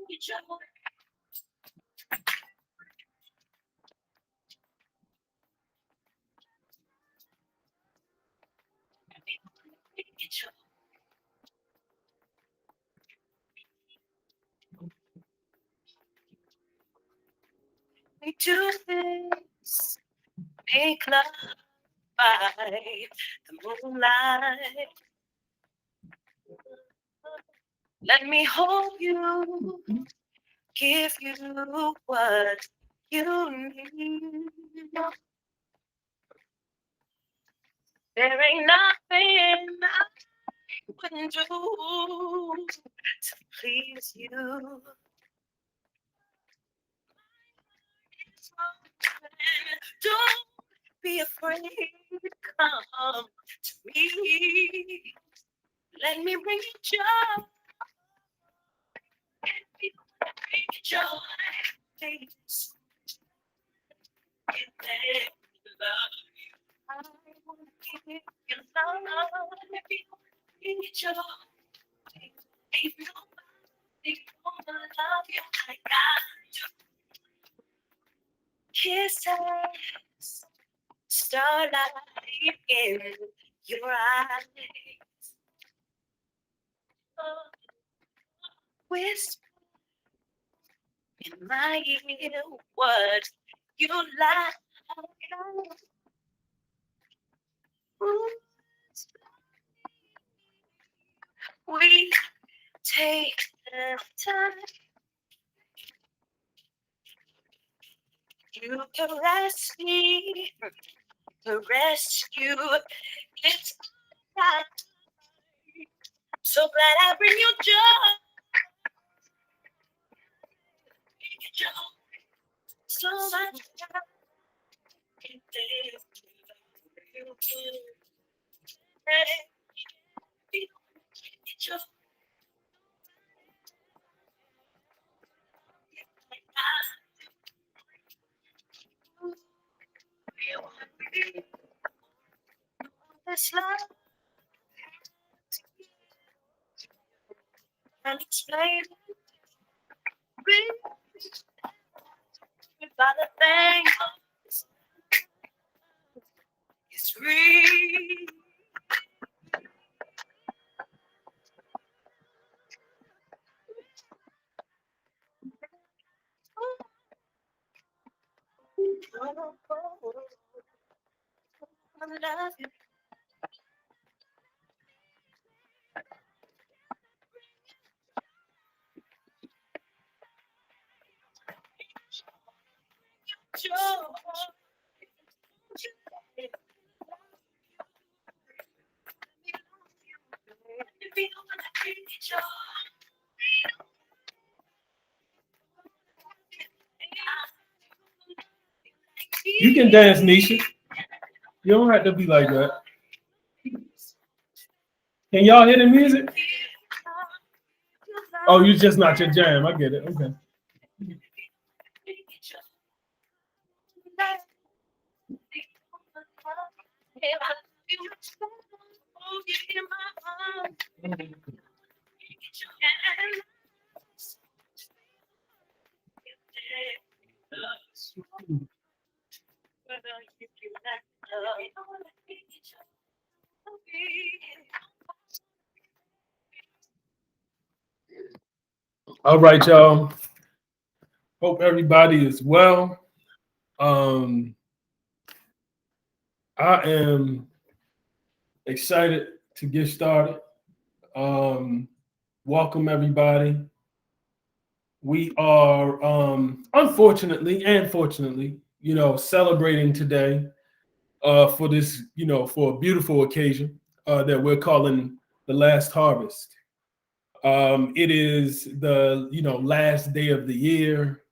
We do this, make love by the moonlight. Let me hold you, give you what you need. There ain't nothing I wouldn't do to please you. Don't be afraid, come to me. Let me bring you joy. Bring you joy. Please, love. I want to give you love. Bring you joy. Ain't nobody gonna love you like I do. Kisses, starlight in your eyes. Whisper in my ear what you like. Ooh, we take the time. You caress me, caress you. It's right. So glad I bring you joy. So much joy. This love and explain about the thing is real. I love you. You can dance, Nisha. You don't have to be like that. Can y'all hear the music? Oh, you just not your jam. I get it. Okay. All right, y'all. Hope everybody is well. I am excited to get started. Welcome everybody. We are unfortunately and fortunately, celebrating today for this, for a beautiful occasion that we're calling the last harvest. It is the last day of the year.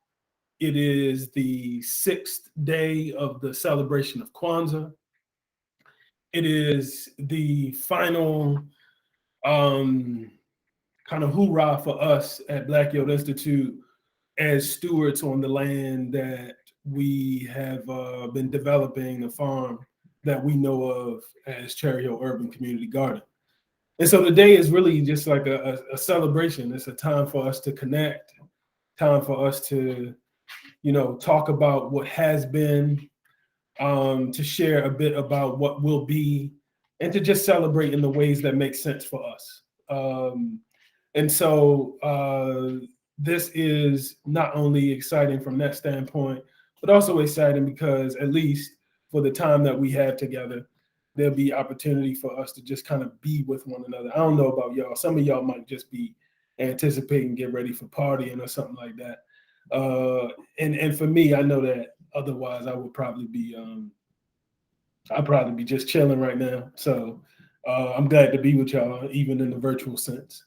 It is the 6th day of the celebration of Kwanzaa. It is the final kind of hoorah for us at Black Youth Institute as stewards on the land that we have been developing, the farm that we know of as Cherry Hill Urban Community Garden. And so today is really just like a celebration. It's a time for us to connect, time for us to, talk about what has been, to share a bit about what will be, and to just celebrate in the ways that make sense for us. And so this is not only exciting from that standpoint, but also exciting because at least for the time that we have together, there'll be opportunity for us to just kind of be with one another. I don't know about y'all. Some of y'all might just be anticipating, get ready for partying or something like that. And for me, I know that otherwise I would probably be I'd probably be just chilling right now. So I'm glad to be with y'all, even in the virtual sense.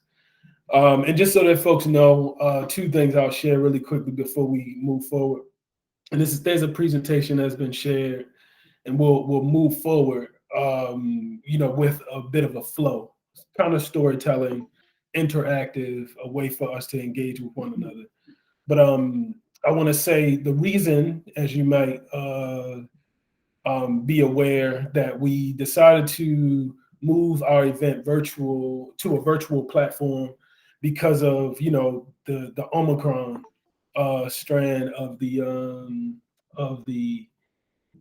And just so that folks know, two things I'll share really quickly before we move forward. And there's a presentation that's been shared, and we'll move forward, with a bit of a flow, kind of storytelling, interactive, a way for us to engage with one another. But I want to say the reason, as you might be aware, that we decided to move our event to a virtual platform because of the Omicron strand of the of the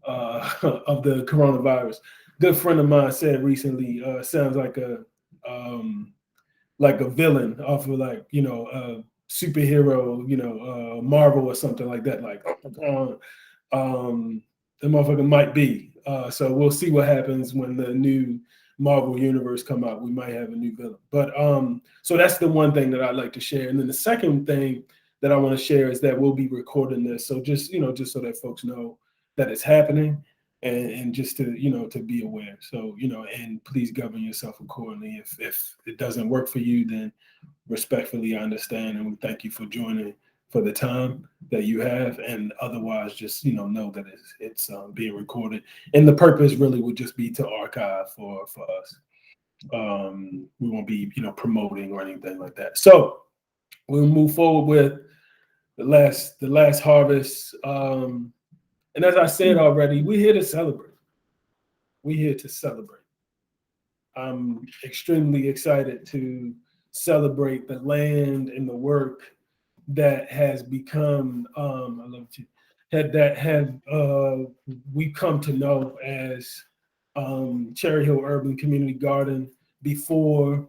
of the coronavirus. Good friend of mine said recently, sounds like a villain off of a superhero, Marvel or something like that. Like, the motherfucker might be. So we'll see what happens when the new Marvel universe come out. We might have a new villain. But so that's the one thing that I'd like to share. And then the second thing that I want to share is that we'll be recording this. So just so that folks know that it's happening, and just to be aware. So, and please govern yourself accordingly. If it doesn't work for you, then respectfully, I understand, and we thank you for joining for the time that you have. And otherwise, just know that it's being recorded, and the purpose really would just be to archive for us. We won't be promoting or anything like that. So we'll move forward with the last harvest. And as I said already, we're here to celebrate. We're here to celebrate. I'm extremely excited to celebrate the land and the work that has become, I love you, that have we come to know as Cherry Hill Urban Community Garden before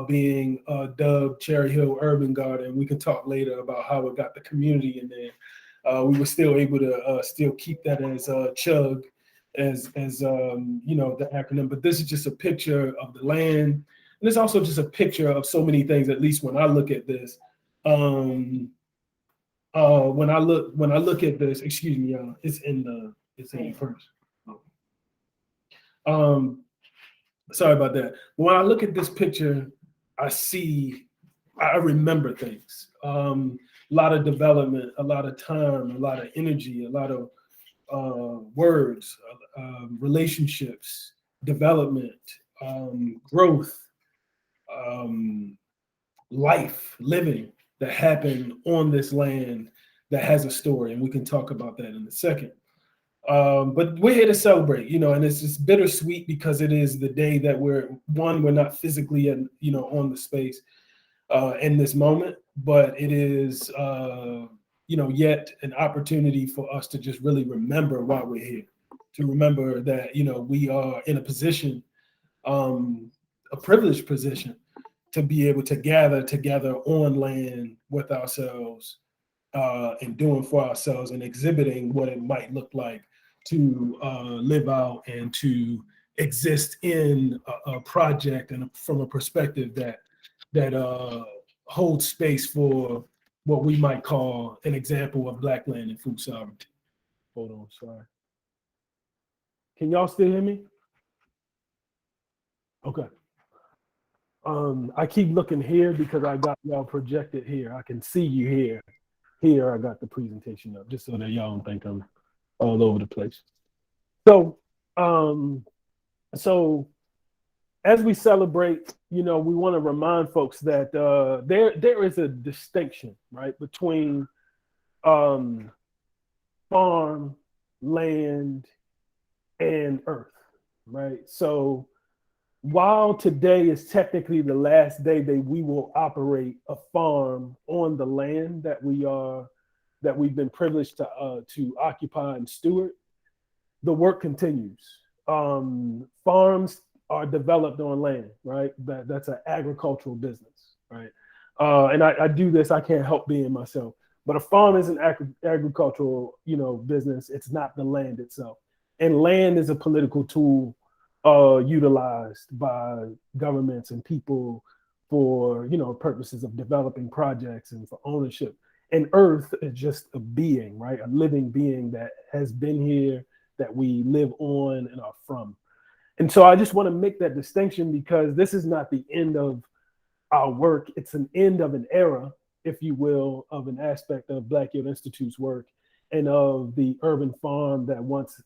being dubbed Cherry Hill Urban Garden. We can talk later about how it got the community in there. We were still able to still keep that as CHUG, as the acronym. But this is just a picture of the land, and it's also just a picture of so many things. At least when I look at this, when I look at this, excuse me, y'all, it's in the first. Sorry about that. When I look at this picture, I remember things. A lot of development, a lot of time, a lot of energy, a lot of words, relationships, development, growth, life, living that happened on this land that has a story. And we can talk about that in a second. But we're here to celebrate, and it's just bittersweet because it is the day that we're not physically on the space in this moment, but it is yet an opportunity for us to just really remember why we're here, to remember that we are in a position, a privileged position, to be able to gather together on land with ourselves, and doing for ourselves and exhibiting what it might look like to live out and to exist in a project and from a perspective that holds space for what we might call an example of Black land and food sovereignty. Hold on, sorry. Can y'all still hear me? Okay. I keep looking here because I got y'all projected here. I can see you here. Here, I got the presentation up just so that y'all don't think I'm all over the place. So, as we celebrate, we want to remind folks that there is a distinction, right, between farm, land, and earth, right? So while today is technically the last day that we will operate a farm on the land that we've been privileged to occupy and steward, the work continues. Farms are developed on land, right? That's an agricultural business, right? And I do this. I can't help being myself. But a farm is an agricultural, business. It's not the land itself. And land is a political tool utilized by governments and people for, purposes of developing projects and for ownership. And Earth is just a being, right? A living being that has been here, that we live on and are from. And so I just want to make that distinction because this is not the end of our work. It's an end of an era, if you will, of an aspect of Black Youth Institute's work and of the urban farm that once,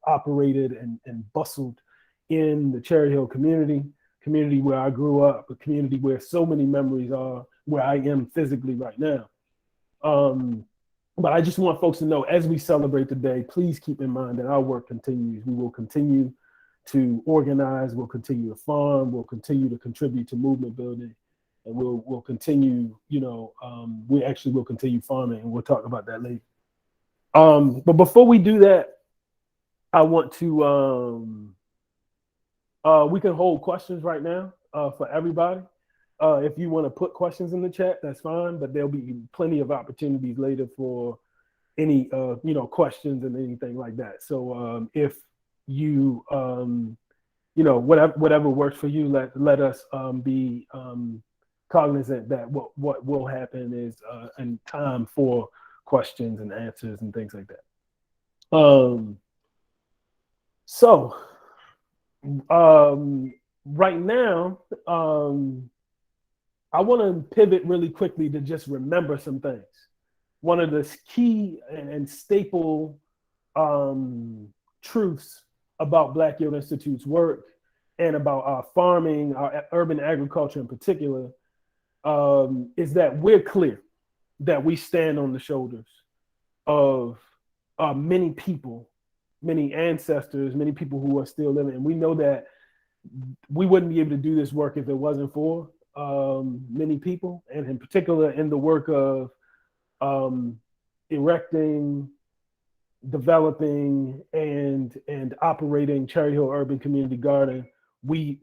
operated and bustled in the Cherry Hill community where I grew up, a community where so many memories are, where I am physically right now. But I just want folks to know, as we celebrate today, please keep in mind that our work continues. We will continue to organize, we'll continue to farm, we'll continue to contribute to movement building, and we'll continue, we actually will continue farming, and we'll talk about that later. But before we do that, I want to, we can hold questions right now for everybody. If you want to put questions in the chat, that's fine, but there'll be plenty of opportunities later for any, questions and anything like that. So if you, whatever works for you, let us be cognizant that what will happen is in time for questions and answers and things like that. So right now, I want to pivot really quickly to just remember some things. One of the key and staple truths about Black Youth Institute's work and about our farming, our urban agriculture in particular, is that we're clear that we stand on the shoulders of many people, many ancestors, many people who are still living. And we know that we wouldn't be able to do this work if it wasn't for many people, and in particular in the work of erecting, developing, and operating Cherry Hill Urban Community Garden. We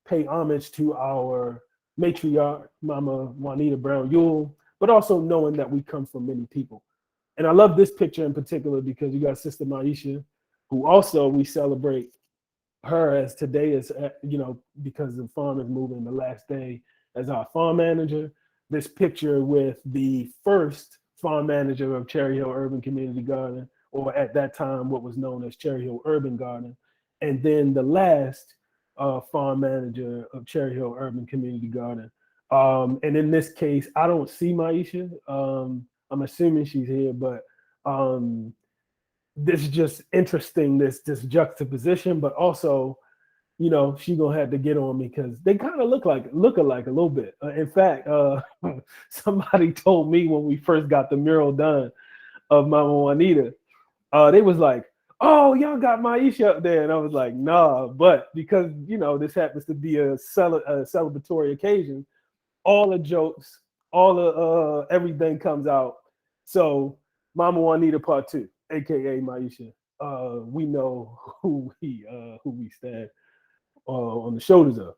pay homage to our matriarch, Mama Juanita Brown Ewell, but also knowing that we come from many people. And I love this picture in particular because you got Sister Maisha, who also we celebrate her as today is, because the farm is moving the last day as our farm manager. This picture with the first farm manager of Cherry Hill Urban Community Garden, or at that time, what was known as Cherry Hill Urban Garden. And then the last farm manager of Cherry Hill Urban Community Garden. And in this case, I don't see Maisha. I'm assuming she's here, but this is just interesting, this juxtaposition, but also, she gonna have to get on me because they kind of look alike a little bit. In fact, somebody told me when we first got the mural done of Mama Juanita, they was like, "Oh, y'all got Maisha up there," and I was like, "Nah," but because this happens to be a celebratory occasion, all the jokes, all the everything comes out. So Mama Juanita Part 2, aka Maisha, we know who we stand on the shoulders of.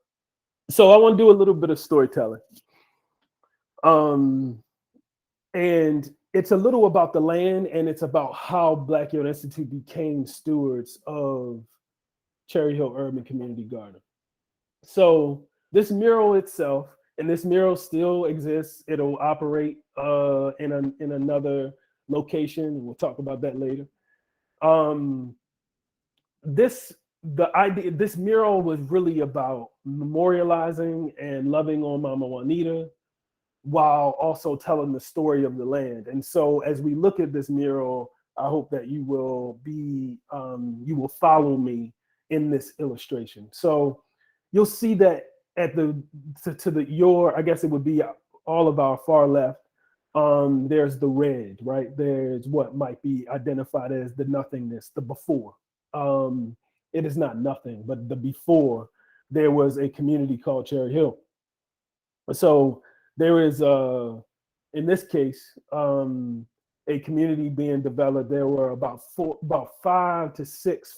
So I want to do a little bit of storytelling. And it's a little about the land, and it's about how Black Youth Institute became stewards of Cherry Hill Urban Community Garden. So this mural itself, and this mural still exists. It'll operate in another location. We'll talk about that later. This mural was really about memorializing and loving on Mama Juanita, while also telling the story of the land. And so as we look at this mural, I hope that you will follow me in this illustration. So you'll see that at I guess it would be all of our far left, there's the red, right? There's what might be identified as the nothingness, the before. it is not nothing, but the before there was a community called Cherry Hill. So there is, in this case, a community being developed. There were about 5 to 6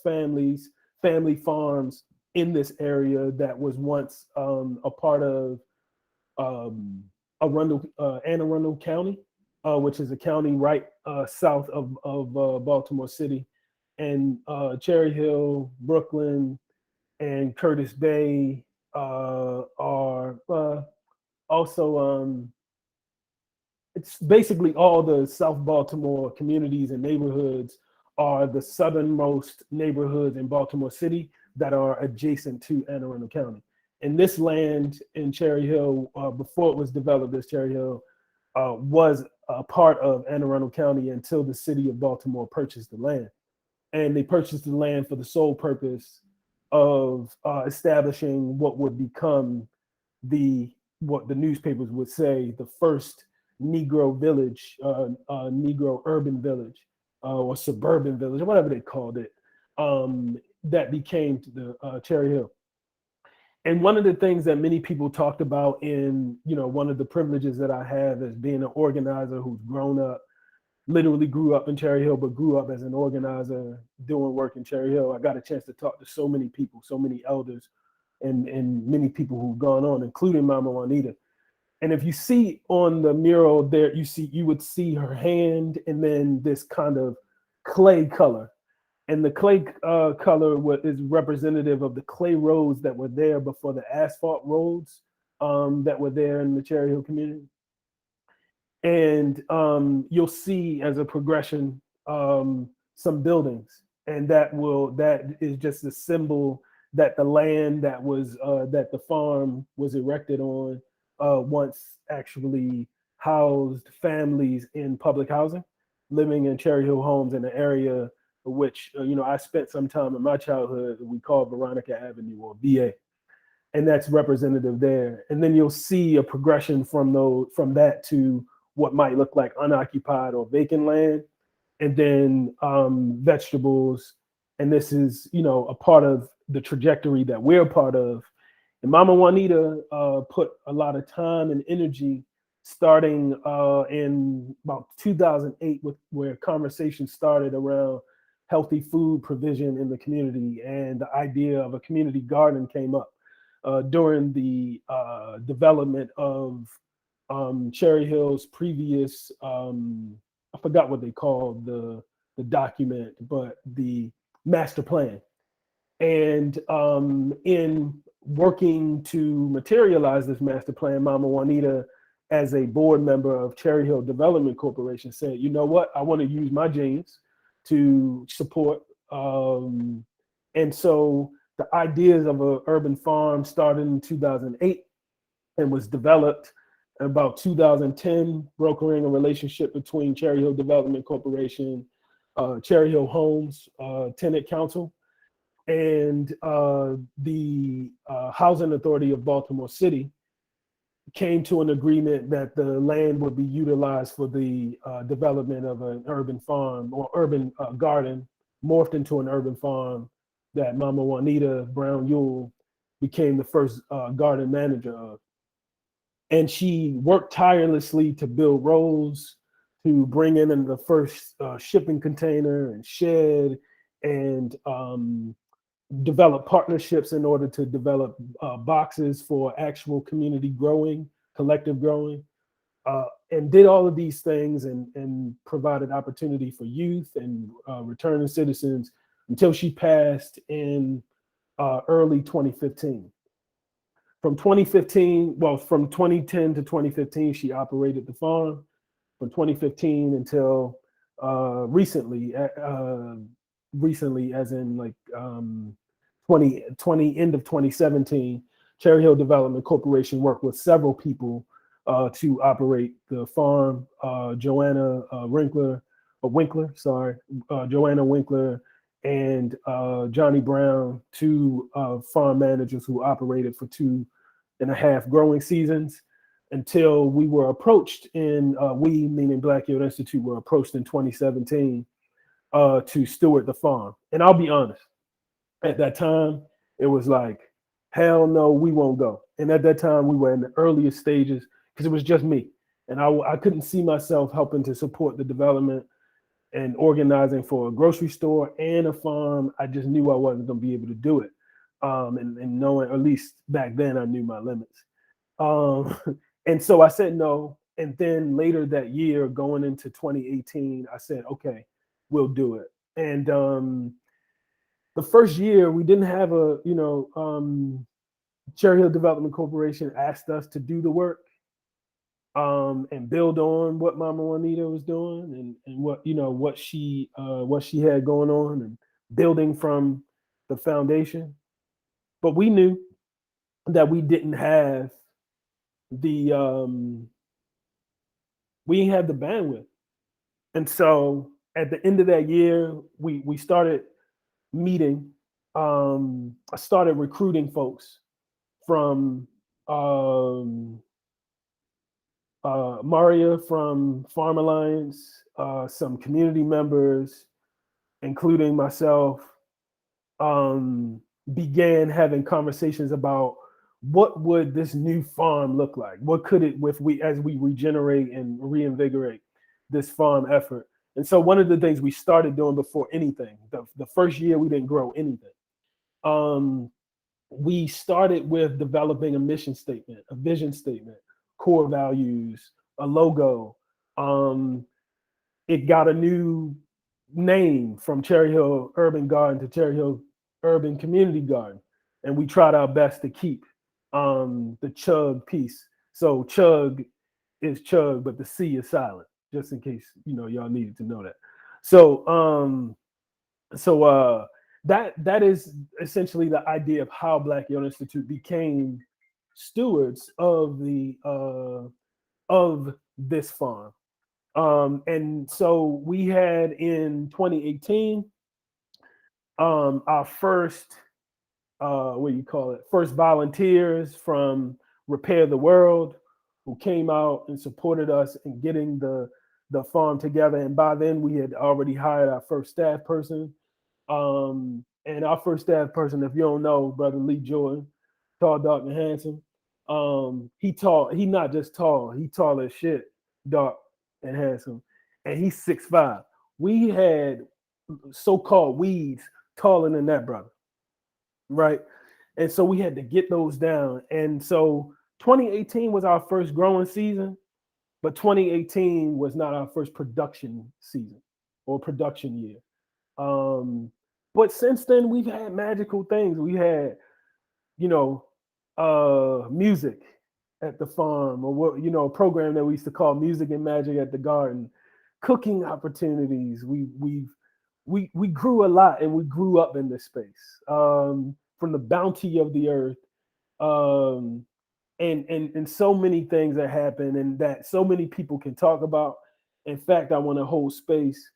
family farms in this area that was once a part of Anne Arundel County, which is a county right south of Baltimore City, and Cherry Hill, Brooklyn, and Curtis Bay are also it's basically all the South Baltimore communities and neighborhoods are the southernmost neighborhoods in Baltimore City that are adjacent to Anne Arundel County. And this land in Cherry Hill, before it was developed as Cherry Hill, was a part of Anne Arundel County until the city of Baltimore purchased the land. And they purchased the land for the sole purpose of establishing what would become what the newspapers would say the first Negro village, Negro urban village, or suburban village, or whatever they called it, that became the Cherry Hill. And one of the things that many people talked about in, one of the privileges that I have as being an organizer who's grown up, literally grew up in Cherry Hill, but grew up as an organizer doing work in Cherry Hill. I got a chance to talk to so many people, so many elders, and many people who've gone on, including Mama Juanita. And if you see on the mural there, you would see her hand and then this kind of clay color. And the clay color is representative of the clay roads that were there before the asphalt roads that were there in the Cherry Hill community. And you'll see as a progression some buildings, and that is just a symbol that the land that the farm was erected on once actually housed families in public housing, living in Cherry Hill homes in an area which I spent some time in my childhood we call Veronica Avenue, or VA, and that's representative there. And then you'll see a progression from that to what might look like unoccupied or vacant land, and then vegetables. And this is a part of the trajectory that we're a part of. And Mama Juanita put a lot of time and energy starting in about 2008, where conversation started around healthy food provision in the community, and the idea of a community garden came up during the development of Cherry Hill's previous, I forgot what they called the document, but the master plan. And in working to materialize this master plan, Mama Juanita, as a board member of Cherry Hill Development Corporation, said, you know what, I want to use my genes to support. And so the ideas of an urban farm started in 2008 and was developed in about 2010, brokering a relationship between Cherry Hill Development Corporation, Cherry Hill Homes, Tenant Council, and the Housing Authority of Baltimore City came to an agreement that the land would be utilized for the development of an urban farm or urban garden, morphed into an urban farm that Mama Juanita Brown Ewell became the first garden manager of. And she worked tirelessly to build roads, to bring in the first shipping container and shed, and develop partnerships in order to develop boxes for actual community growing, collective growing, and did all of these things and provided opportunity for youth and returning citizens until she passed in early 2015. From 2010 to 2015, she operated the farm. From 2015 until recently, as in like 2020, end of 2017, Cherry Hill Development Corporation worked with several people to operate the farm. Joanna Winkler, and Johnny Brown, two farm managers who operated for 2.5 growing seasons, until we were approached we, meaning Black Yield Institute, were approached in 2017 to steward the farm. And I'll be honest, At that time, it was like, hell no, we won't go. And at that time, we were in the earliest stages because it was just me. And I couldn't see myself helping to support the development and organizing for a grocery store and a farm. I just knew I wasn't going to be able to do it. And knowing, at least back then, I knew my limits. Um, and so I said no. And then later that year, going into 2018, I said, okay, we'll do it. And the first year, we didn't have Cherry Hill Development Corporation asked us to do the work and build on what Mama Juanita was doing and what she had going on and building from the foundation. But we knew that we didn't have the bandwidth. And so at the end of that year, we started meeting. I started recruiting folks from Maria from Farm Alliance, some community members, including myself, began having conversations about what would this new farm look like? What could it, as we regenerate and reinvigorate this farm effort? And so one of the things we started doing before anything, the first year we didn't grow anything. We started with developing a mission statement, a vision statement, core values, a logo. It got a new name from Cherry Hill Urban Garden to Cherry Hill Urban Community Garden. And we tried our best to keep the CHUG piece. So CHUG is CHUG, but the C is silent, just in case, y'all needed to know that. So, that is essentially the idea of how Black Yield Institute became stewards of this farm. And so we had in 2018 our first first volunteers from Repair the World, who came out and supported us in getting the farm together. And by then we had already hired our first staff person. And our first staff person, if you don't know, Brother Lee Jordan, tall, dark, and handsome. He not just tall, he tall as shit, dark and handsome. And he's 6'5". We had so-called weeds taller than that brother, right? And so we had to get those down. And so 2018 was our first growing season, but 2018 was not our first production season or production year. But since then, we've had magical things. We had, music at the farm, or a program that we used to call Music and Magic at the Garden, cooking opportunities. We grew a lot, and we grew up in this space from the bounty of the earth, and so many things that happen, and that so many people can talk about. In fact, I want to hold space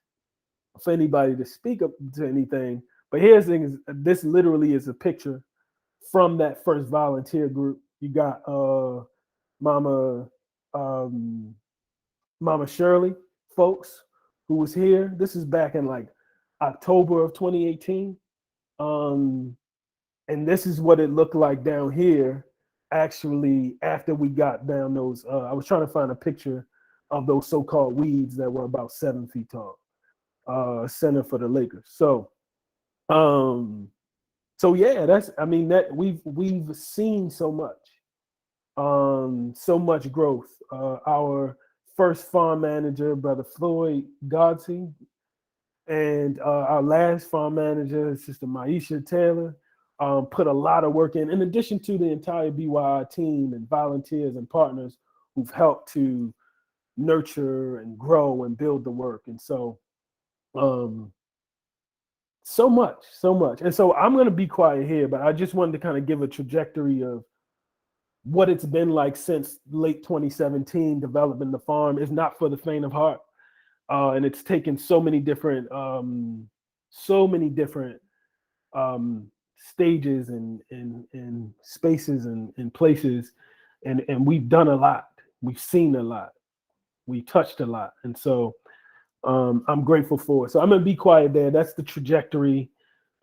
for anybody to speak up to anything. But here's the thing: this literally is a picture from that first volunteer group. You got Mama Shirley, folks, who was here. This is back in like October of 2018. And this is what it looked like down here, actually, after we got down those. I was trying to find a picture of those so-called weeds that were about 7 feet tall. Center for the Lakers. So yeah, that we've seen so much growth. Our first farm manager, Brother Floyd Godsey, and our last farm manager, Sister Maisha Taylor, put a lot of work in addition to the entire BYI team and volunteers and partners who've helped to nurture and grow and build the work. And so so much. And so I'm going to be quiet here, but I just wanted to kind of give a trajectory of what it's been like since late 2017 developing the farm. Is not for the faint of heart. And it's taken so many different stages and spaces and places. And we've done a lot. We've seen a lot. We touched a lot. And so I'm grateful for it. So I'm going to be quiet there. That's the trajectory.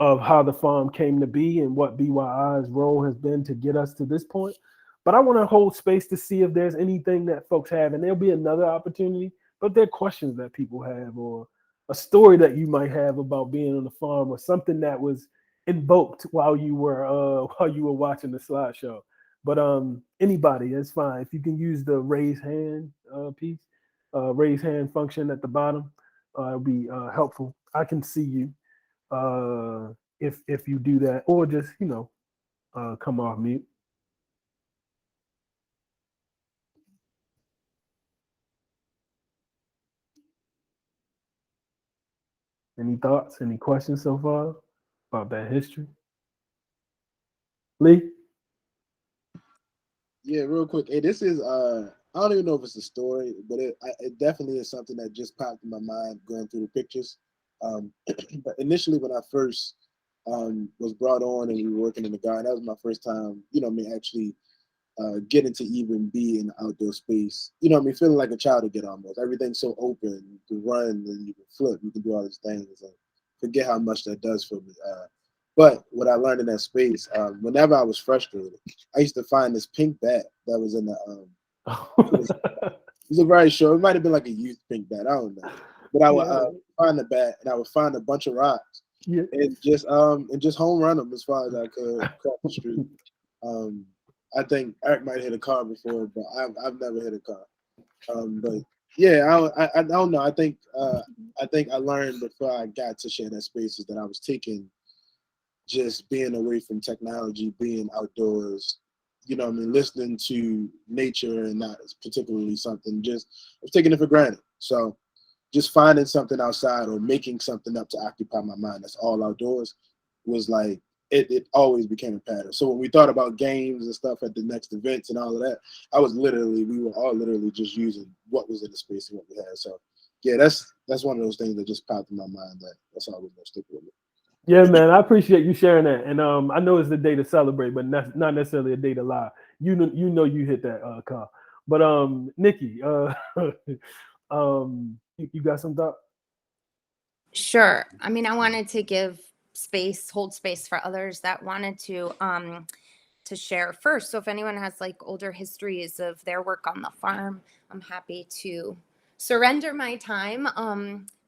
of how the farm came to be and what BYI's role has been to get us to this point. But I want to hold space to see if there's anything that folks have, and there'll be another opportunity. But there are questions that people have, or a story that you might have about being on the farm, or something that was invoked while you were watching the slideshow. But anybody, it's fine. If you can use the raise hand piece, raise hand function at the bottom, it'll be helpful. I can see you if you do that, or just come off mute. Any thoughts? Any questions so far about that history? Lee? Yeah, real quick. Hey, this is I don't even know if it's a story, but it definitely is something that just popped in my mind going through the pictures. But initially, when I first was brought on and we were working in the garden, that was my first time. Me actually getting to even be in the outdoor space. Feeling like a child again almost. Everything's so open. You can run and you can flip. You can do all these things. And forget how much that does for me. But what I learned in that space, whenever I was frustrated, I used to find this pink bat that was in the. It was a very short. It might have been like a youth pink bat. I don't know. But I would Yeah. find the bat and I would find a bunch of rocks Yeah. and just home run them as far as I could across the street. Um, I think Eric might hit a car before, but I've never hit a car. But yeah, I don't know. I think I learned before I got to share that space is that I was taking just being away from technology, being outdoors, listening to nature and not particularly something just I was taking it for granted. So just finding something outside or making something up to occupy my mind that's all outdoors was like it always became a pattern. So when we thought about games and stuff at the next events and all of that, we were all literally just using what was in the space and what we had. So yeah, that's one of those things that just popped in my mind that's always gonna stick with me. Yeah, man, I appreciate you sharing that. And I know it's the day to celebrate, but not necessarily a day to lie. You hit that call. But Nikki, you got some thought? Sure. I mean, I wanted to hold space for others that wanted to share first. So if anyone has like older histories of their work on the farm, I'm happy to surrender my time.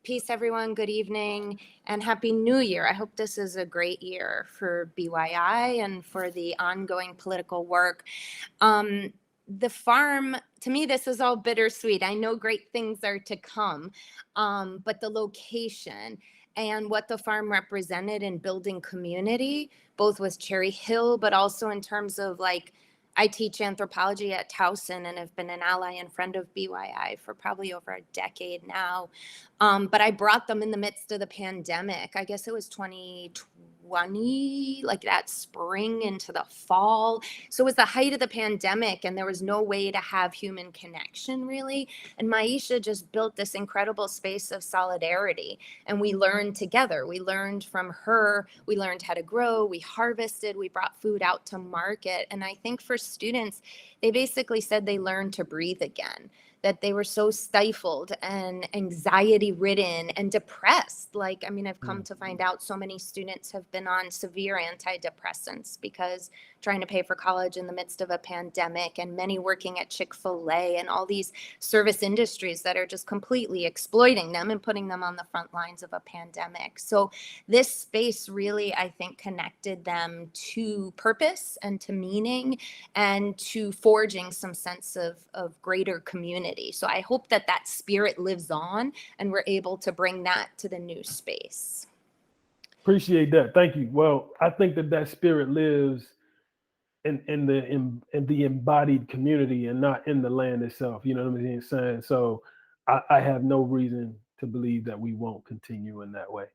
Peace, everyone. Good evening and Happy New Year. I hope this is a great year for BYI and for the ongoing political work. The farm, to me, this is all bittersweet. I know great things are to come, but the location and what the farm represented in building community, both with Cherry Hill, but also in terms of like, I teach anthropology at Towson and have been an ally and friend of BYI for probably over a decade now. But I brought them in the midst of the pandemic. I guess it was 2020, like that spring into the fall. So it was the height of the pandemic and there was no way to have human connection really. And Maisha just built this incredible space of solidarity. And we learned together. We learned from her. We learned how to grow. We harvested. We brought food out to market. And I think for students, they basically said they learned to breathe again, that they were so stifled and anxiety ridden and depressed. Like, I mean, I've come to find out so many students have been on severe antidepressants because trying to pay for college in the midst of a pandemic, and many working at Chick-fil-A and all these service industries that are just completely exploiting them and putting them on the front lines of a pandemic. So this space really, I think, connected them to purpose and to meaning and to forging some sense of greater community. So I hope that that spirit lives on and we're able to bring that to the new space. Appreciate that. Thank you. Well, I think that spirit lives in the embodied community and not in the land itself. You know what I'm saying? So I have no reason to believe that we won't continue in that way.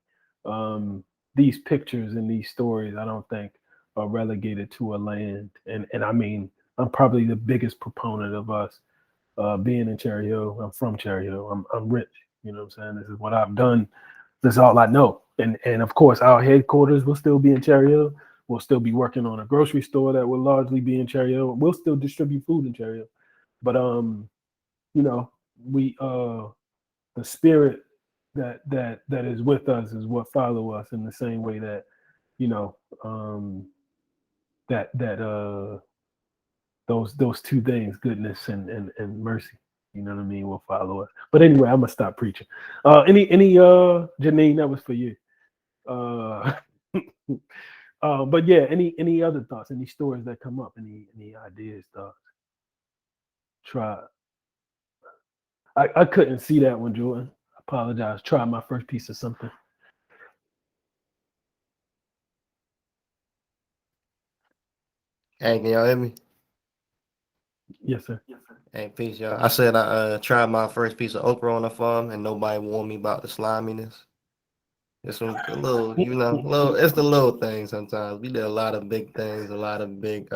These pictures and these stories, I don't think are relegated to a land. And I mean, I'm probably the biggest proponent of us being in Cherry Hill. I'm from Cherry Hill. I'm rich. You know what I'm saying? This is what I've done. This is all I know. And of course, our headquarters will still be in Cherry Hill. We'll still be working on a grocery store that will largely be in Cherry Hill. We'll still distribute food in Cherry Hill. But we the spirit that is with us is what follow us in the same way that you know, that those two things, goodness and mercy. You know what I mean? Will follow us. But anyway, I'm gonna stop preaching. Any Janine, that was for you. Uh, but yeah, any other thoughts? Any stories that come up? Any ideas? Thoughts? Try. I couldn't see that one, Jordan. I apologize. Try my first piece of something. Hey, can y'all hear me? Yes, sir. Hey, peace, y'all. I said I tried my first piece of okra on the farm, and nobody warned me about the sliminess. It's some little, little. It's the little things. Sometimes we did a lot of big things, a lot of big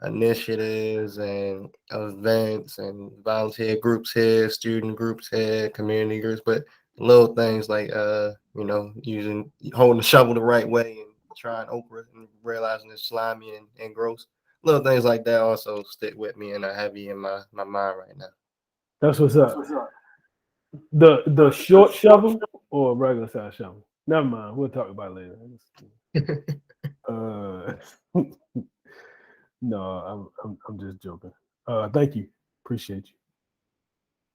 initiatives and events and volunteer groups here, student groups here, community groups. But little things like using holding the shovel the right way and trying okra and realizing it's slimy and gross. Little things like that also stick with me and are heavy in my mind right now. That's what's up. The short shovel or a regular size shovel? Never mind. We'll talk about it later. No, I'm just joking. Thank you. Appreciate you.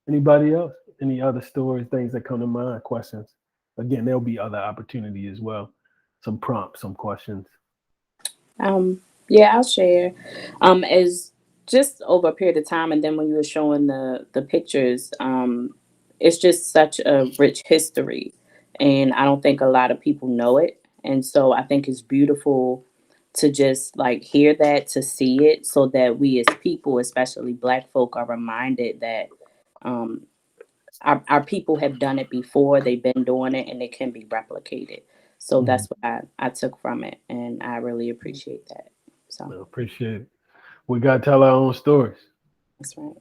Anybody else? Any other stories, things that come to mind, questions? Again, there'll be other opportunity as well. Some prompts, some questions. Yeah, I'll share. As just over a period of time, and then when you were showing the pictures, it's just such a rich history, and I don't think a lot of people know it. And so I think it's beautiful to just like hear that, to see it, so that we as people, especially Black folk, are reminded that um, our people have done it before. They've been doing it, and it can be replicated. So Mhm. that's what I took from it, and I really appreciate that. So I appreciate it. We gotta tell our own stories. that's right.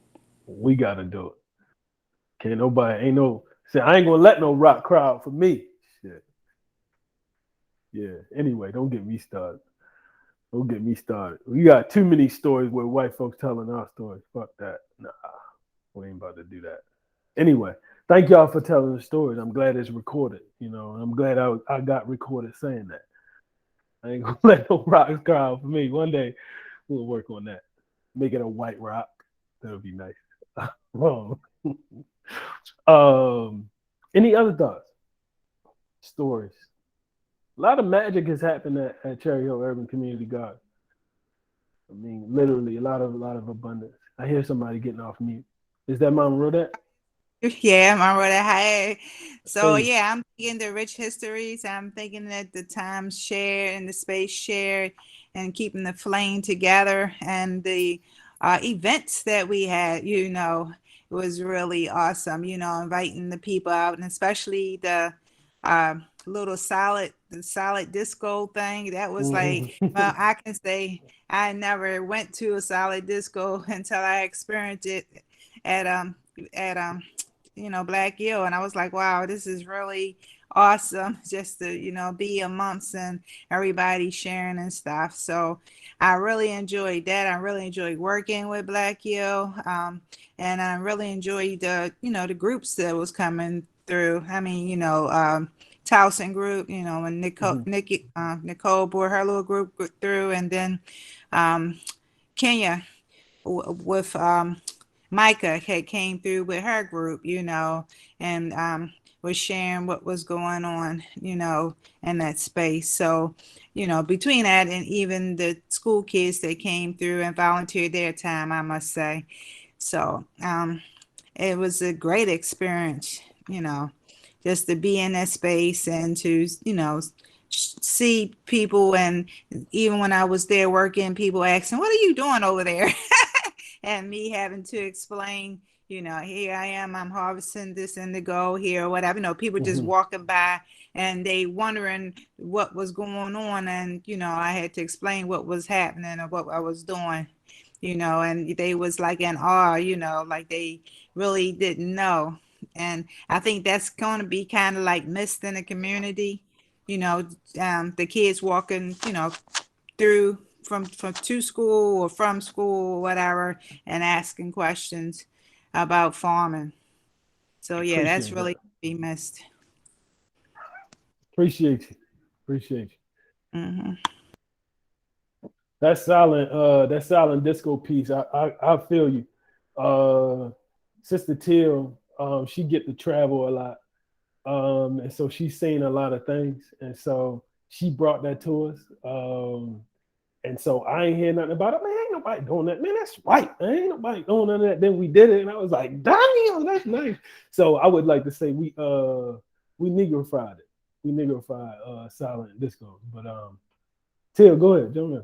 We gotta do it. Can't nobody ain't no say I ain't gonna let no rock crowd for me. Shit. Yeah. Anyway, don't get me started. Don't get me started. We got too many stories where white folks telling our stories. Fuck that. Nah, we ain't about to do that. Anyway, thank y'all for telling the stories. I'm glad it's recorded. I'm glad I got recorded saying that. I ain't gonna let no rock crowd for me. One day we'll work on that. Make it a white rock. That'll be nice. Wrong. Any other thoughts? Stories. A lot of magic has happened at Cherry Hill Urban Community Garden. I mean, literally a lot of abundance. I hear somebody getting off mute. Is that Mama Rodette? Yeah, I wrote that. Hey, so Hey. yeah, I'm thinking the rich histories. I'm thinking that the time shared and the space shared, and keeping the flame together, and the events that we had. It was really awesome. Inviting the people out, and especially the little the solid disco thing. That was like, well, I can say I never went to a solid disco until I experienced it at Black Hill, and I was like, wow, this is really awesome just to be amongst and everybody sharing and stuff. So I really enjoyed that. I really enjoyed working with Black Hill, and I really enjoyed the groups that was coming through. I mean, Towson group, when Nicole brought her little group through, and then Kenya with Micah had came through with her group, and was sharing what was going on, in that space. So, between that and even the school kids that came through and volunteered their time, I must say. So it was a great experience, just to be in that space and to, see people. And even when I was there working, people asking, what are you doing over there? And me having to explain, here I am, I'm harvesting this indigo here or whatever. People just Mhm. walking by and they wondering what was going on. And, I had to explain what was happening or what I was doing, and they was like in awe, like they really didn't know. And I think that's going to be kind of like missed in the community, the kids walking, through from to school or from school or whatever, and asking questions about farming. So yeah, that's Appreciate that. really be missed. Appreciate you. Appreciate you. Mhm. That silent disco piece, I feel you. Sister Teal, she get to travel a lot. And so she's seen a lot of things. And so she brought that to us. And so I ain't hear nothing about it. Man, ain't nobody doing that. Man, that's right. Ain't nobody doing none of that. Then we did it. And I was like, damn, that's nice. So I would like to say we negrified it. We negrified silent disco. But Teal, go ahead, jump in.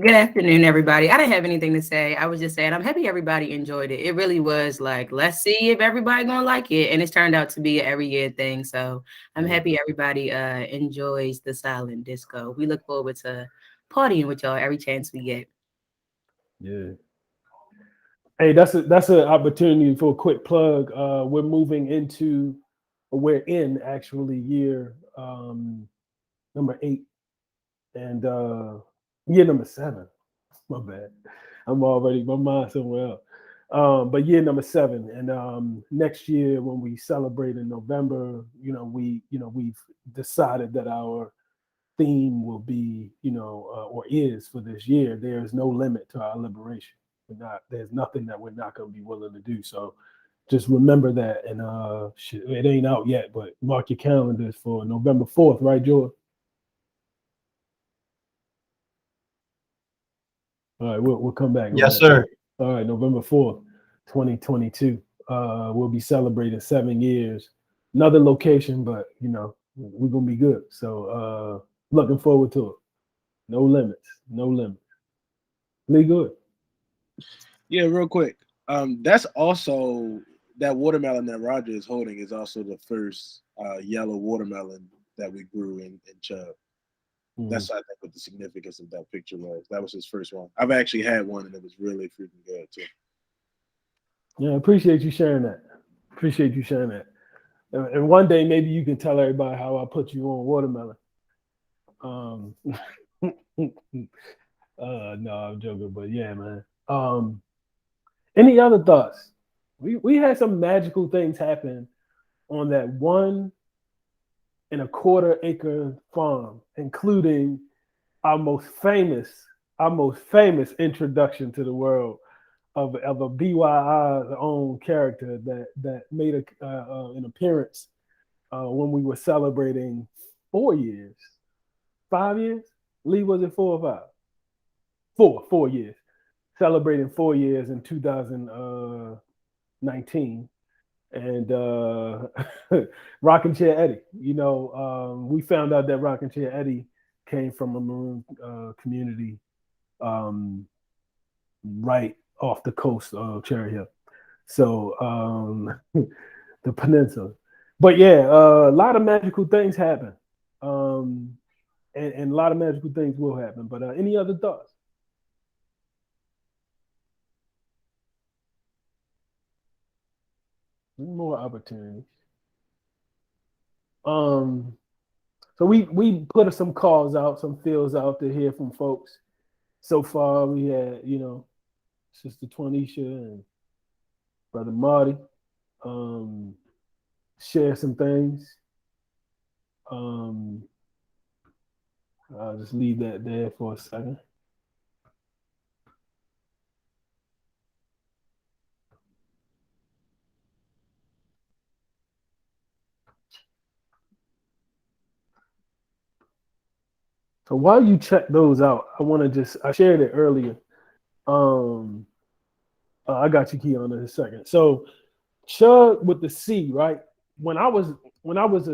Good afternoon, everybody. I didn't have anything to say. I was just saying I'm happy everybody enjoyed it. It really was like, let's see if everybody gonna like it. And it's turned out to be an every year thing. So I'm happy everybody enjoys the silent disco. We look forward to partying with y'all every chance we get. Yeah. Hey, that's an opportunity for a quick plug. We're in actually year number 8 and year number 7. My bad. My mind somewhere else. But year number 7, and next year when we celebrate in November, we've decided that our theme will be, or is for this year. There is no limit to our liberation. There's nothing that we're not going to be willing to do. So just remember that, and it ain't out yet, but mark your calendars for November 4th, right, George? All right, we'll come back. Yes, sir. All right, November 4th, 2022. We'll be celebrating 7 years. Another location, but we're gonna be good. So looking forward to it. No limits. No limits. Lee, good. Yeah, real quick. That's also that watermelon that Roger is holding is also the first yellow watermelon that we grew in CHUCG. That's I think what the significance of that picture was. That was his first one. I've actually had one and it was really freaking good too. Yeah, appreciate you sharing that. And one day maybe you can tell everybody how I put you on watermelon. No, I'm joking, but yeah, man. Any other thoughts? We had some magical things happen on that 1.25 acre farm, including our most famous introduction to the world of a BYI's own character that made an appearance when we were celebrating 4 years, 5 years. Lee, was it 4 or 5? 4 years. Celebrating 4 years in 2019. And Rockin' Chair Eddie, we found out that Rockin' Chair Eddie came from a maroon community right off the coast of Cherry Hill, so the peninsula. But yeah, a lot of magical things happen, and a lot of magical things will happen. But any other thoughts? More opportunities. So we put some calls out, some feels out to hear from folks. So far, we had Sister Twanisha and Brother Marty share some things. I'll just leave that there for a second. So while you check those out, I shared it earlier. I got you, Keon, in a second. So CHUCG with the C, right? When I was I was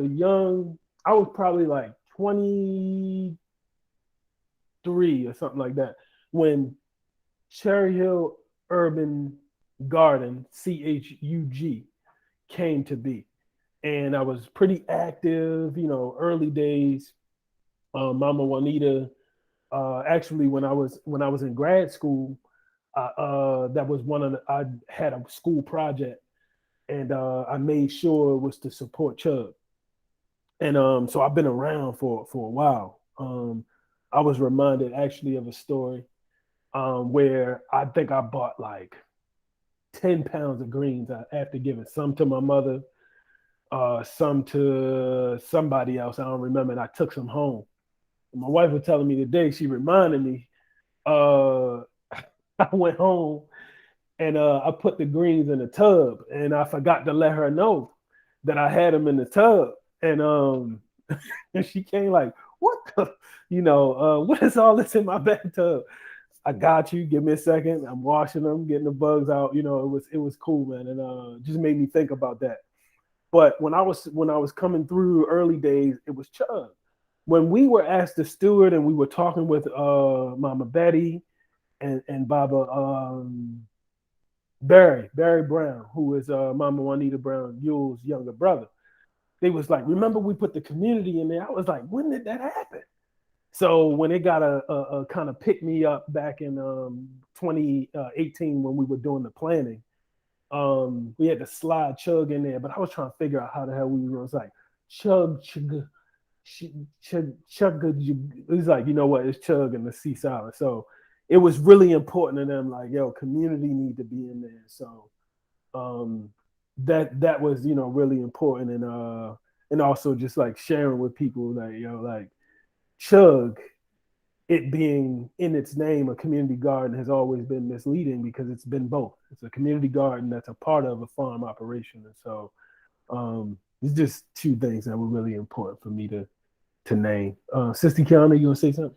probably like 23 or something like that when Cherry Hill Urban Garden, CHUG, came to be. And I was pretty active, early days. Mama Juanita, actually, when I was in grad school, that was I had a school project, and I made sure it was to support CHUCG. And so I've been around for a while. I was reminded actually of a story where I think I bought like 10 pounds of greens after giving some to my mother, some to somebody else. I don't remember. And I took some home. And my wife was telling me today, she reminded me, I went home and I put the greens in the tub and I forgot to let her know that I had them in the tub. And and she came like, what the, what is all this in my bathtub? I got you. Give me a second. I'm washing them, getting the bugs out. It was cool, man, and just made me think about that. But when I was coming through early days, it was Chug. When we were asked to steward and we were talking with Mama Betty and Baba Barry Brown, who is Mama Juanita Brown, Yule's younger brother, they was like, remember we put the community in there? I was like, when did that happen? So when it got a kind of pick me up back in 2018 when we were doing the planning, we had to slide Chug in there, but I was trying to figure out how the hell we were. It was like Chug. He's like, you know what? It's Chug and the C silent. So it was really important to them. Like, yo, community need to be in there. So that was really important, and also just like sharing with people like like Chug, it being in its name a community garden has always been misleading because it's been both. It's a community garden that's a part of a farm operation, and so it's just two things that were really important for me to name. Sister Kiana, you want to say something?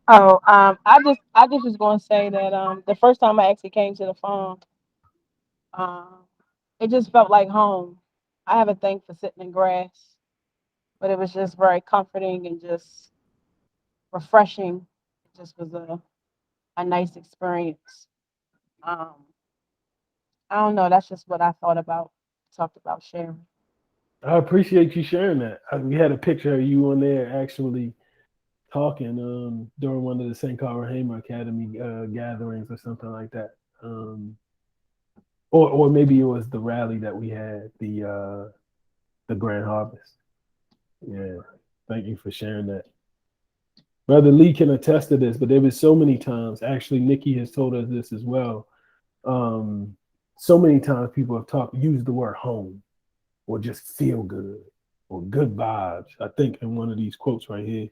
Oh, I just was going to say that the first time I actually came to the farm, um, it just felt like home. I have a thing for sitting in grass, but it was just very comforting and just refreshing. It just was a nice experience. Um, I don't know. That's just what I thought about, talked about sharing. I appreciate you sharing that. We had a picture of you on there actually talking during one of the St. Carl Hamer Academy gatherings or something like that. Or maybe it was the rally that we had, the Grand Harvest. Yeah, thank you for sharing that. Brother Lee can attest to this, but there was so many times. Actually, Nikki has told us this as well. So many times people have used the word home, or just feel good, or good vibes. I think in one of these quotes right here,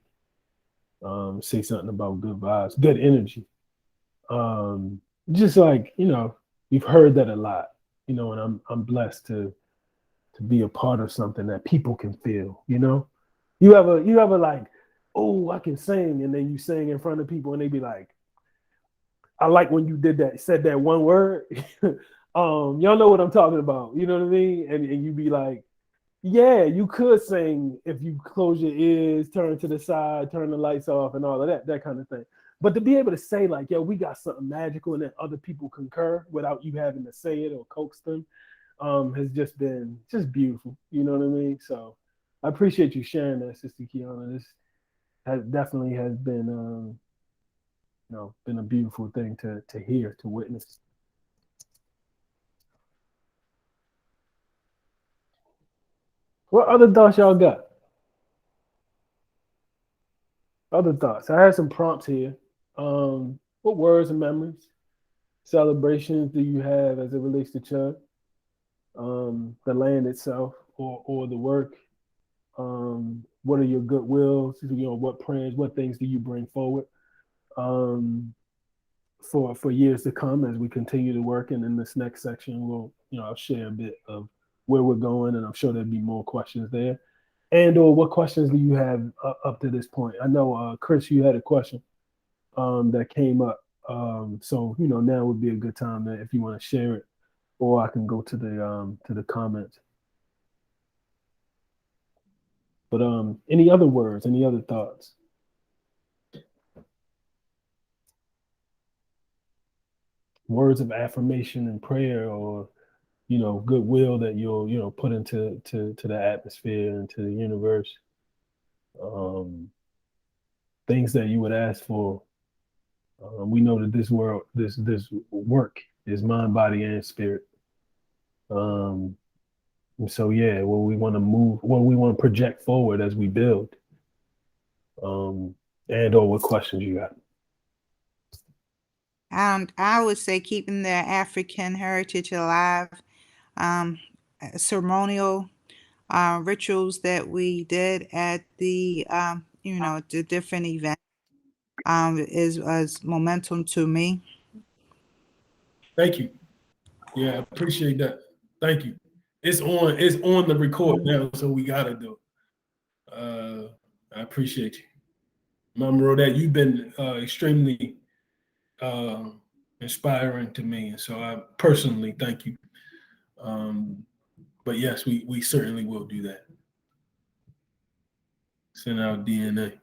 say something about good vibes, good energy. Just like we've heard that a lot, and I'm blessed to be a part of something that people can feel. You ever like, oh, I can sing, and then you sing in front of people, and they be like, I like when you said that one word. Y'all know what I'm talking about. You know what I mean? And you be like, yeah, you could sing if you close your ears, turn to the side, turn the lights off, and all of that kind of thing. But to be able to say like, yo, we got something magical, and then other people concur without you having to say it or coax them, has just been beautiful. You know what I mean? So I appreciate you sharing that, Sister Kiana. This definitely has been, been a beautiful thing to hear, to witness. What other thoughts y'all got? Other thoughts? I had some prompts here. What words and memories, celebrations do you have as it relates to Chug? The land itself, or the work? What are your goodwills? What prayers, what things do you bring forward for years to come as we continue to work? And in this next section, I'll share a bit of where we're going, and I'm sure there'll be more questions there. And or what questions do you have up to this point? I know, Chris, you had a question that came up. So now would be a good time that if you want to share it, or I can go to the comments. But any other words, any other thoughts? Words of affirmation and prayer, or goodwill that you'll put into the atmosphere and to the universe. Things that you would ask for. We know that this world, this work is mind, body, and spirit. And so yeah, what we want to move, what we want to project forward as we build. And or what questions you got? And I would say keeping the African heritage alive, um, ceremonial rituals that we did at the the different events is momentum to me. Thank you. Yeah, I appreciate that. Thank you. It's on the record now, so we gotta do it. I appreciate you. Mama Rodette, you've been extremely uh, inspiring to me, and so I personally thank you. Um, but yes, we certainly will do that. Send out DNA.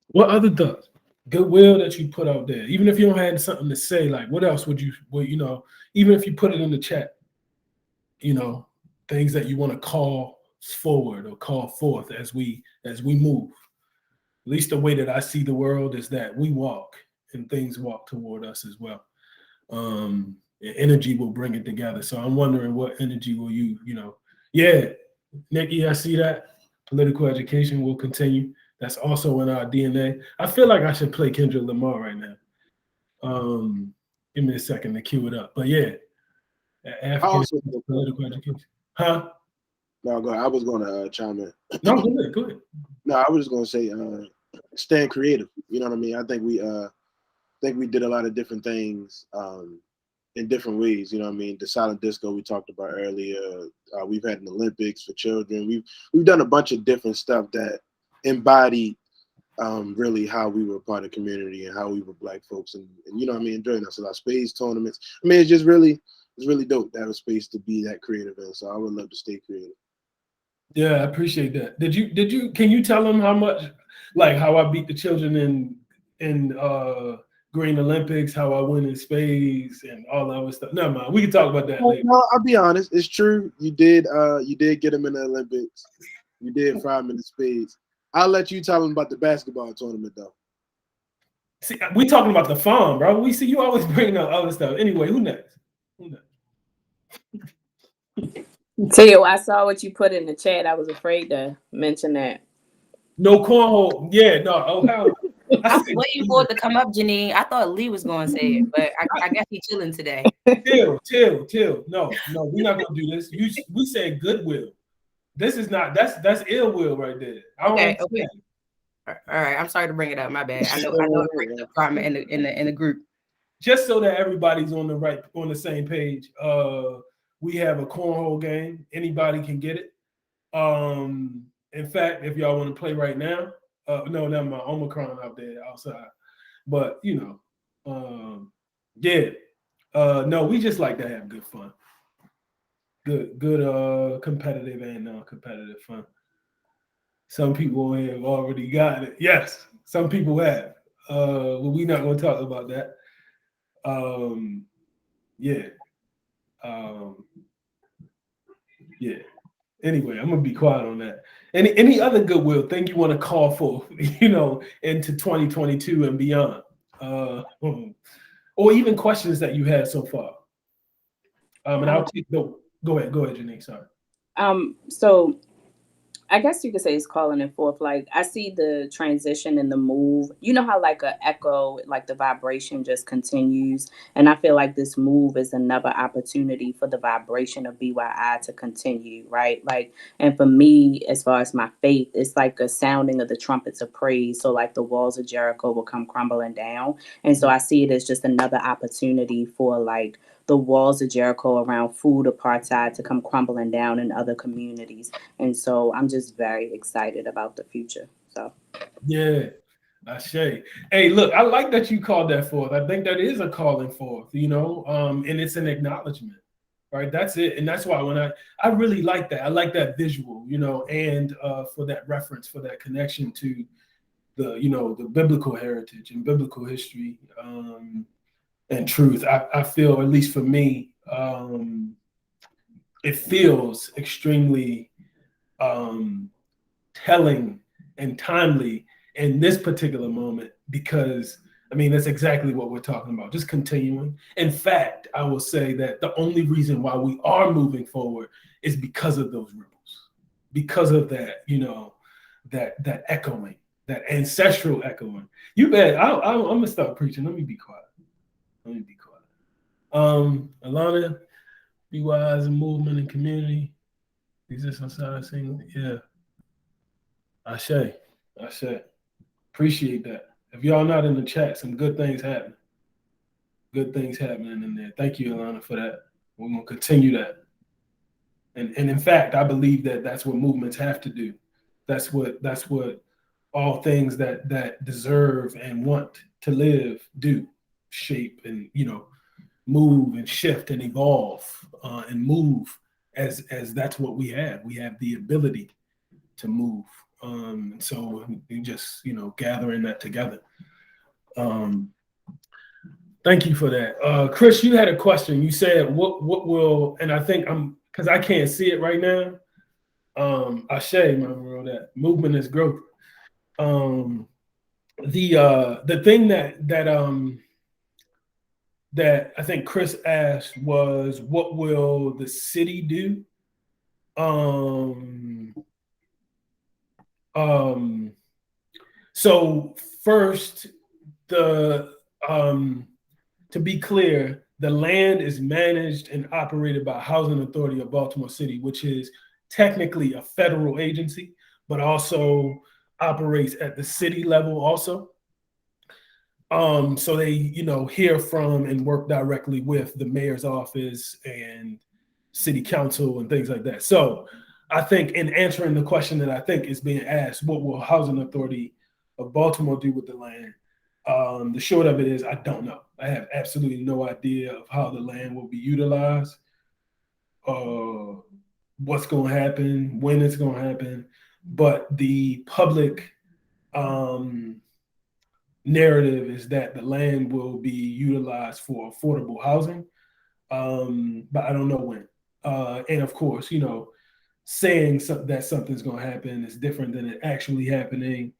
What other thoughts? Goodwill that you put out there, even if you don't have something to say, like what else would you, well, even if you put it in the chat, things that you want to call forward or call forth as we move. At least the way that I see the world is that we walk and things walk toward us as well. Energy will bring it together. So I'm wondering what energy will yeah, Nikki, I see that. Political education will continue. That's also in our DNA. I feel like I should play Kendrick Lamar right now. Give me a second to cue it up. But yeah, African political education. Huh? No, go ahead. I was going to chime in. No, go ahead. No, I was just going to say, staying creative. You know what I mean? I think we did a lot of different things in different ways. You know what I mean? The silent disco we talked about earlier. We've had an Olympics for children. We've done a bunch of different stuff that embodied really how we were part of the community and how we were Black folks, and you know what I mean, enjoying us. A lot of space tournaments. I mean, it's really dope to have a space to be that creative in. So I would love to stay creative. Yeah, I appreciate that. Can you tell them how much, like how I beat the children in Green Olympics, how I win in spades and all that other stuff? Never mind. We can talk about that later. No, I'll be honest. It's true. You did get them in the Olympics. You did fry them in the spades. I'll let you tell them about the basketball tournament though. See, we talking about the farm, bro. We see you always bringing up other stuff. Anyway, who next? Teo, I saw what you put in the chat. I was afraid to mention that. No cornhole. Yeah, no. Oh, hell. I was waiting for it to come up, Janine. I thought Lee was going to say it, but I guess he's chilling today. Chill. No, we're not going to do this. We said goodwill. This is not. That's ill will right there. Okay. All right. I'm sorry to bring it up. My bad. I know it brings up drama in the group. Just so that everybody's on the same page. We have a cornhole game. Anybody can get it. In fact, if y'all want to play right now, no, never mind. Omicron out there outside. But no, we just like to have good fun. Good competitive and non-competitive fun. Some people have already got it. Yes, some people have. We're not going to talk about that. Anyway, I'm gonna be quiet on that. Any other goodwill thing you want to call for, into 2022 and beyond, or even questions that you had so far. And I'll take go ahead, Janine. Sorry. So I guess you could say it's calling it forth. Like I see the transition and the move. You know how like a echo, like the vibration just continues. And I feel like this move is another opportunity for the vibration of BYI to continue, right? Like, and for me, as far as my faith, it's like a sounding of the trumpets of praise. So like the walls of Jericho will come crumbling down. And so I see it as just another opportunity for like the walls of Jericho around food apartheid to come crumbling down in other communities. And so I'm just very excited about the future. So yeah, Ashe. Hey, look, I like that you called that forth. I think that is a calling forth, and it's an acknowledgement, right? That's it. And that's why when I really like that. I like that visual, and for that reference, for that connection to the biblical heritage and biblical history, and truth. I feel, at least for me, it feels extremely telling and timely in this particular moment, because that's exactly what we're talking about, just continuing. In fact, I will say that the only reason why we are moving forward is because of those ripples, because of that, that echoing, that ancestral echoing. You bet. I'm gonna start preaching. Let me be quiet. Alana, be wise in movement and community. Exist outside singing. Yeah. Ashe. Appreciate that. If y'all not in the chat, some good things happening. Good things happening in there. Thank you, Alana, for that. We're gonna continue that. And in fact, I believe that that's what movements have to do. That's what all things that deserve and want to live do. Shape and move and shift and evolve and move as that's what we have. We have the ability to move. So we just gathering that together. Thank you for that. Chris, you had a question. You said what will, and I think because I can't see it right now. Ashe, my world, that movement is growth. The thing that I think Chris asked was, what will the city do? So first, to be clear, the land is managed and operated by Housing Authority of Baltimore City, which is technically a federal agency, but also operates at the city level also. So they, hear from and work directly with the mayor's office and city council and things like that. So I think in answering the question that I think is being asked, what will Housing Authority of Baltimore do with the land? The short of it is, I don't know. I have absolutely no idea of how the land will be utilized, what's going to happen, when it's going to happen. But the public narrative is that the land will be utilized for affordable housing, but I don't know when. And of course, saying that something's going to happen is different than it actually happening.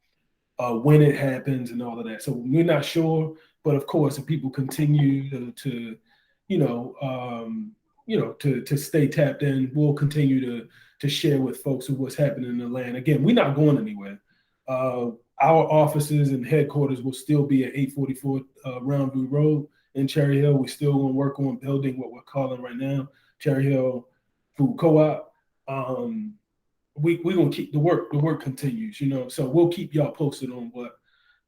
When it happens and all of that. So we're not sure, but of course, if people continue to stay tapped in, we'll continue to share with folks of what's happening in the land. Again, we're not going anywhere. Our offices and headquarters will still be at 844 Roundview Road in Cherry Hill. We're still going to work on building what we're calling right now Cherry Hill Food Co-op. We're gonna keep the work continues, so we'll keep y'all posted on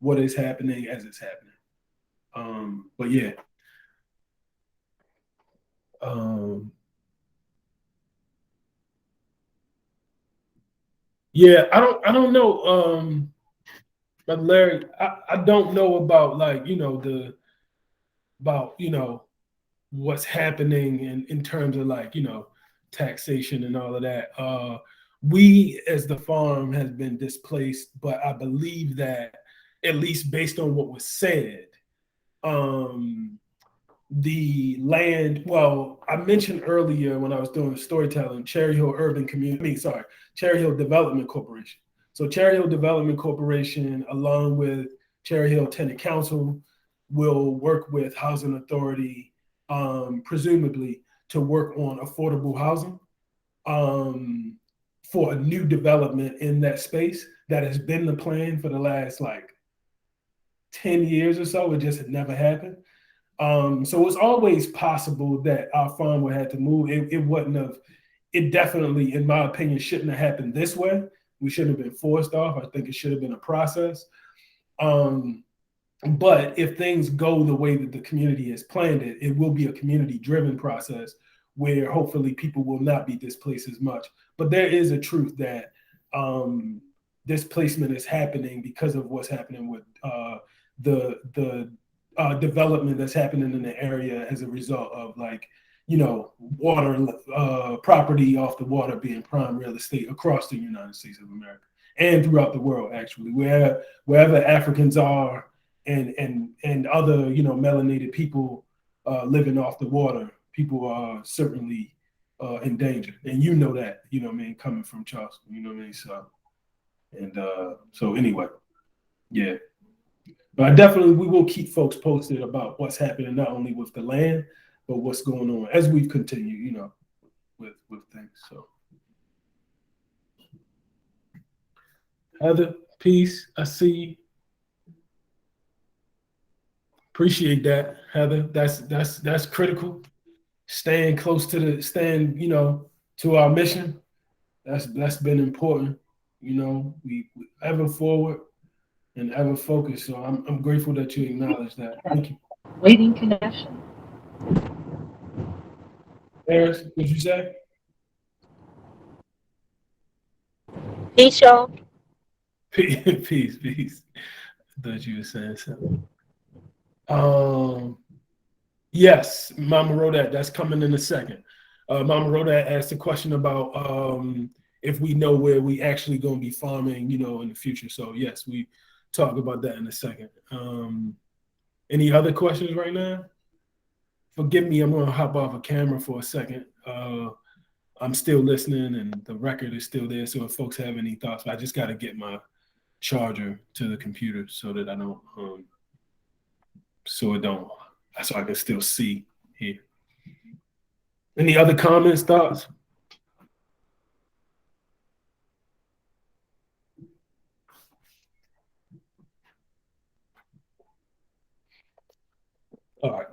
what is happening as it's happening. But yeah. Yeah, I don't know. But Larry, I don't know about what's happening in terms of taxation and all of that. We as the farm has been displaced, but I believe that at least based on what was said, the land, well, I mentioned earlier when I was doing the storytelling, Cherry Hill Development Corporation. So Cherry Hill Development Corporation, along with Cherry Hill Tenant Council, will work with Housing Authority, presumably to work on affordable housing for a new development in that space. That has been the plan for the last 10 years or so. It just had never happened. So it's always possible that our farm would have to move. It definitely, in my opinion, shouldn't have happened this way. We shouldn't have been forced off. I think it should have been a process. But if things go the way that the community has planned it, it will be a community-driven process where hopefully people will not be displaced as much. But there is a truth that displacement is happening because of what's happening with the development that's happening in the area as a result of water property off the water being prime real estate across the United States of America and throughout the world, actually, wherever Africans are and other melanated people living off the water, people are certainly in danger, and that, coming from Charleston, so anyway, yeah. But we will keep folks posted about what's happening, not only with the land, but what's going on as we continue, with things. So, Heather, Peace. I see you. Appreciate that, Heather. That's critical. Staying close to to our mission. That's been important. We ever forward and ever focused. So I'm grateful that you acknowledge that. Thank you. Waiting connection. Harris, what'd you say? Peace, y'all. Peace. I thought you were saying something. Yes, Mama Rodat, that's coming in a second. Mama Rodat asked a question about if we know where we actually going to be farming, in the future. So yes, we talk about that in a second. Any other questions right now? Forgive me, I'm going to hop off a camera for a second. I'm still listening and the record is still there. So if folks have any thoughts, I just got to get my charger to the computer so that I don't, so I can still see here. Any other comments, thoughts? All right.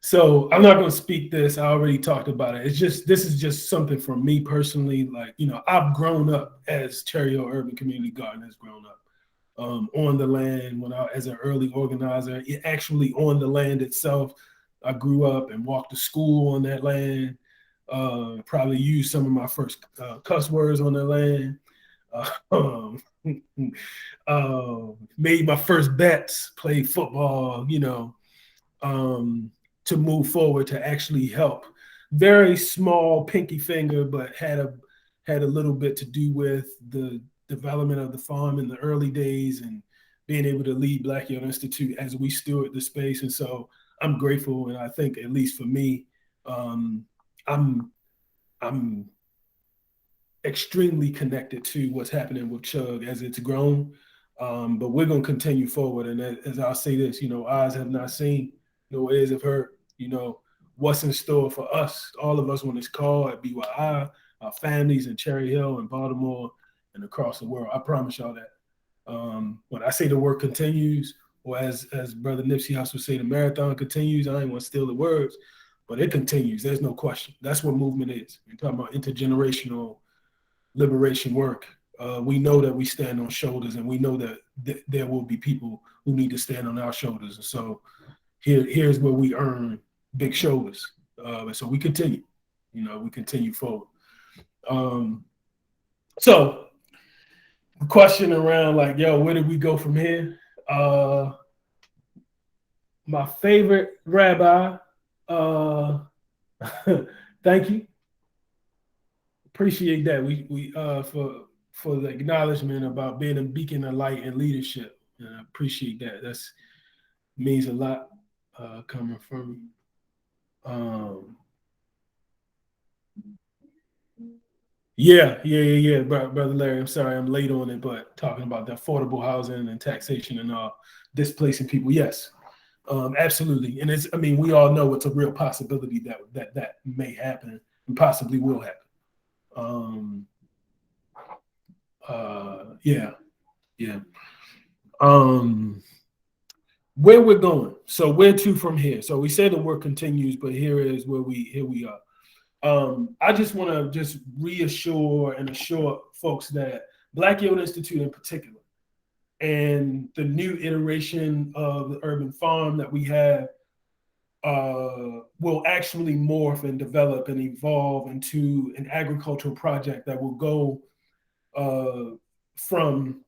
So I'm not going to speak this. I already talked about it. This is just something for me personally. Like, I've grown up as Cherry Hill Urban Community Garden has grown up on the land as an early organizer, actually on the land itself. I grew up and walked to school on that land. Probably used some of my first cuss words on the land. Made my first bets, played football, to move forward to actually help. Very small pinky finger, but had a little bit to do with the development of the farm in the early days and being able to lead Black Youth Institute as we steward the space. And so I'm grateful, and I think at least for me, I'm extremely connected to what's happening with CHUCG as it's grown. But we're going to continue forward. And as I'll say this, eyes have not seen, no ears have heard, what's in store for us, all of us on this call at BYI, our families in Cherry Hill and Baltimore and across the world. I promise y'all that. When I say the work continues, or as Brother Nipsey Hussle would say, the marathon continues, I ain't want to steal the words, but it continues. There's no question. That's what movement is. We're talking about intergenerational liberation work. We know that we stand on shoulders, and we know that there will be people who need to stand on our shoulders. And so here's where we earn big shoulders. So we continue, we continue forward. So the question around like, where did we go from here? My favorite rabbi, thank you. Appreciate that. We for the acknowledgement about being a beacon of light and leadership. And I appreciate that. That's means a lot coming from you. Yeah, Brother Larry. I'm sorry, I'm late on it, but talking about the affordable housing and taxation and displacing people. Yes, absolutely. And we all know it's a real possibility that may happen and possibly will happen. Yeah. Where we're going. So where to from here? So we say the work continues, but here we are. I just want to just reassure and assure folks that Black Youth Institute in particular and the new iteration of the urban farm that we have will actually morph and develop and evolve into an agricultural project that will go from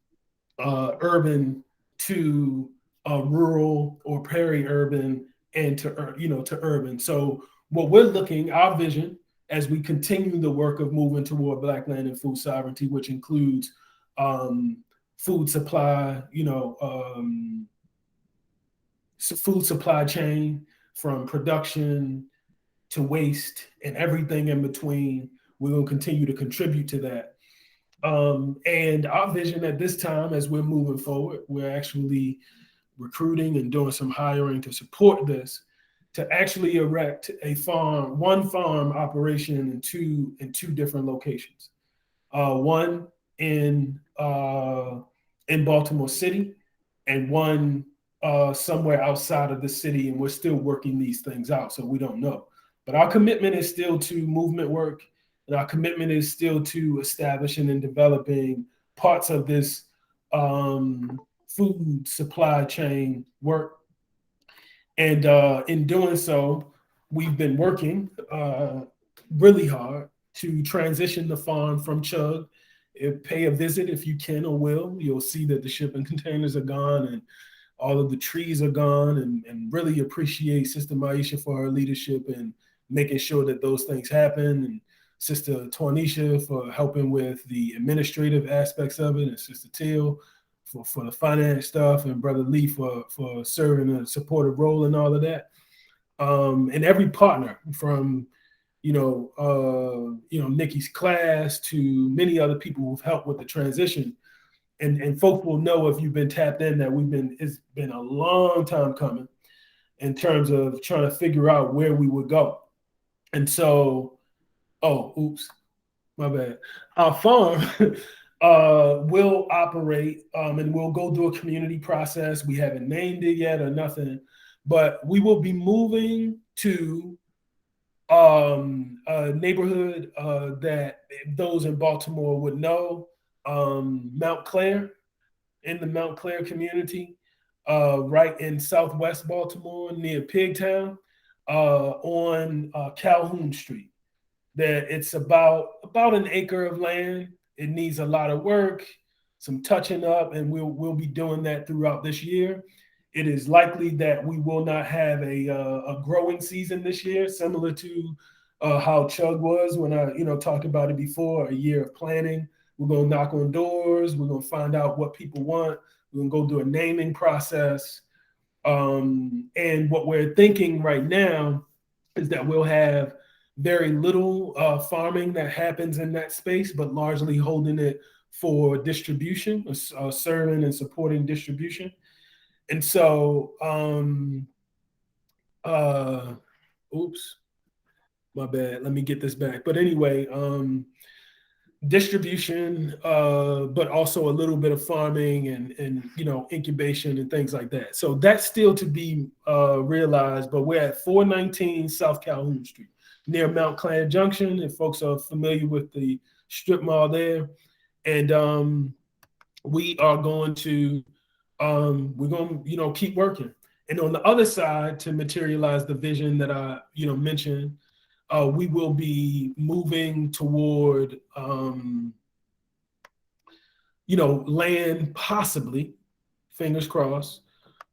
urban to rural or peri-urban and to urban. So what we're our vision as we continue the work of moving toward Black land and food sovereignty, which includes food supply, food supply chain from production to waste and everything in between. We're going to continue to contribute to that. And our vision at this time, as we're moving forward, we're actually recruiting and doing some hiring to support this, to actually erect one farm operation in two different locations. One in Baltimore City and one somewhere outside of the city, and we're still working these things out, so we don't know. But our commitment is still to movement work, and our commitment is still to establishing and developing parts of this food supply chain work. And in doing so, we've been working really hard to transition the farm from CHUG. Pay a visit if you can or will. You'll see that the shipping containers are gone and all of the trees are gone, and really appreciate Sister Maisha for her leadership and making sure that those things happen, and Sister Tornisha for helping with the administrative aspects of it, and Sister Teal for the finance stuff, and Brother Lee for serving a supportive role in all of that. And every partner from Nikki's class to many other people who've helped with the transition. And folks will know if you've been tapped in that it's been a long time coming in terms of trying to figure out where we would go. And so, my bad. Our farm will operate and we'll go through a community process. We haven't named it yet or nothing, but we will be moving to a neighborhood that those in Baltimore would know, Mount Clair, in the Mount Clair community, right in Southwest Baltimore near Pigtown, on Calhoun Street. That it's about an acre of land. It needs a lot of work, some touching up, and we'll be doing that throughout this year. It is likely that we will not have a growing season this year, similar to how CHUG was when I talked about it before, a year of planning. We're going to knock on doors. We're going to find out what people want. We're going to go through a naming process. And what we're thinking right now is that we'll have very little farming that happens in that space, but largely holding it for distribution, serving and supporting distribution. And so, oops, my bad. Let me get this back. But anyway, distribution, but also a little bit of farming and incubation and things like that. So that's still to be realized. But we're at 419 South Calhoun Street, near Mount Clair Junction, if folks are familiar with the strip mall there. And we are going to keep working. And on the other side, to materialize the vision that I mentioned, we will be moving toward land, possibly, fingers crossed,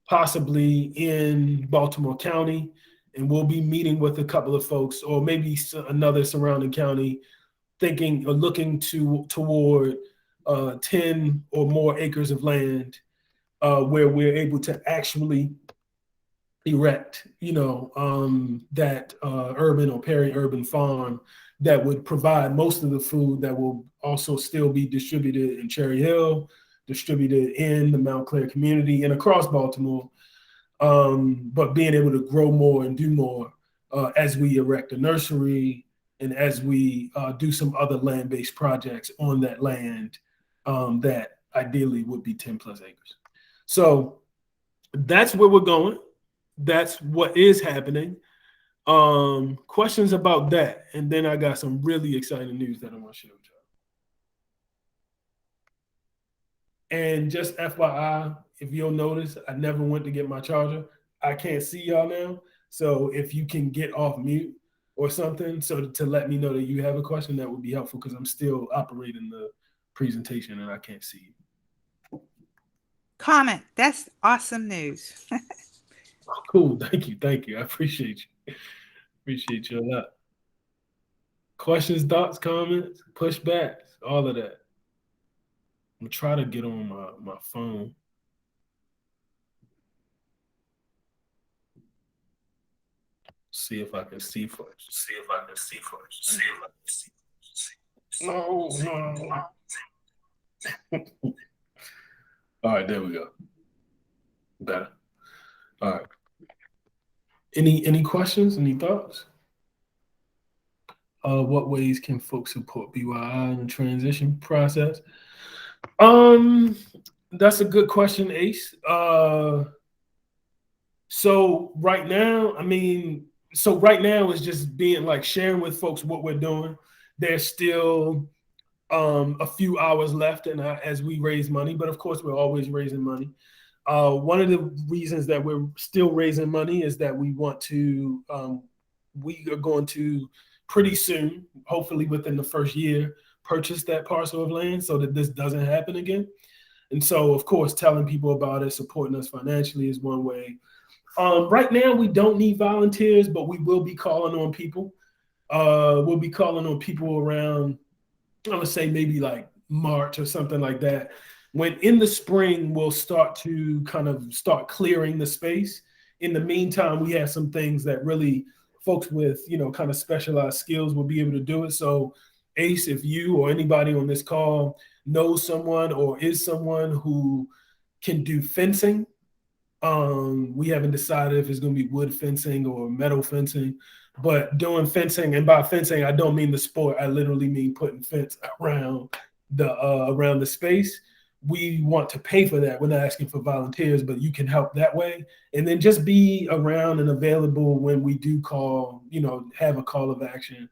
possibly in Baltimore County. And we'll be meeting with a couple of folks, or maybe another surrounding county, thinking or looking toward 10 or more acres of land where we're able to actually erect, that urban or peri-urban farm that would provide most of the food that will also still be distributed in Cherry Hill, distributed in the Mount Clair community and across Baltimore, but being able to grow more and do more as we erect a nursery and as we do some other land-based projects on that land that ideally would be 10 plus acres. So that's where we're going. That's what is happening. Questions about that, and then I got some really exciting news that I want to share with y'all. And just FYI, if you'll notice, I never went to get my charger. I can't see y'all now, so if you can get off mute or something, so to let me know that you have a question, that would be helpful, because I'm still operating the presentation and I can't see you. Comment. That's awesome news. Oh, cool. Thank you. I appreciate you. Appreciate you a lot. Questions, thoughts, comments, pushbacks, all of that. I'm gonna try to get on my phone. See if I can see first. No. All right, there we go. Better. All right. Any questions? Any thoughts? What ways can folks support BYI in the transition process? Um, that's a good question, Ace. So right now, I mean, so right now is just being like sharing with folks what we're doing. There's still a few hours left, and as we raise money, but of course we're always raising money. One of the reasons that we're still raising money is that we are going to pretty soon, hopefully within the first year, purchase that parcel of land so that this doesn't happen again. And so, of course, telling people about it, supporting us financially is one way. Right now, we don't need volunteers, but we will be calling on people. We'll be calling on people around, I would say maybe like March or something like that. When in the spring, we'll start to kind of start clearing the space. In the meantime, we have some things that really folks with, kind of specialized skills will be able to do it. So, Ace, if you or anybody on this call knows someone or is someone who can do fencing, we haven't decided if it's going to be wood fencing or metal fencing, but doing fencing, and by fencing, I don't mean the sport. I literally mean putting fence around the space. We want to pay for that. We're not asking for volunteers, but you can help that way. And then just be around and available when we do call, have a call of action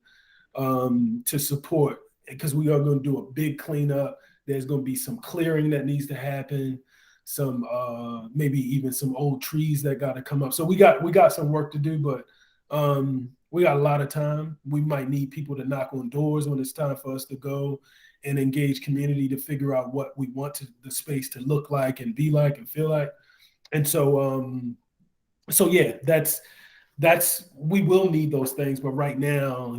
to support, because we are going to do a big cleanup. There's going to be some clearing that needs to happen, some maybe even some old trees that got to come up. So we got some work to do, but we got a lot of time. We might need people to knock on doors when it's time for us to go and engage community to figure out what we want the space to look like and be like and feel like. And so yeah, that's we will need those things. But right now,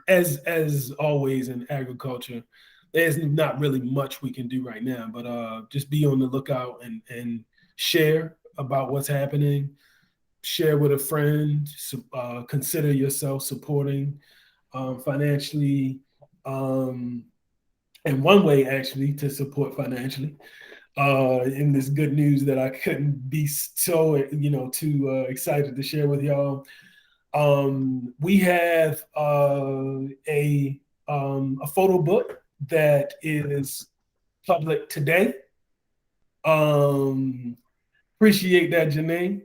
as always in agriculture, there's not really much we can do right now. But just be on the lookout and share about what's happening. Share with a friend. Consider yourself supporting financially. And one way actually to support financially in this good news that I couldn't be so too excited to share with y'all. We have a photo book that is public today. Appreciate that, Janae.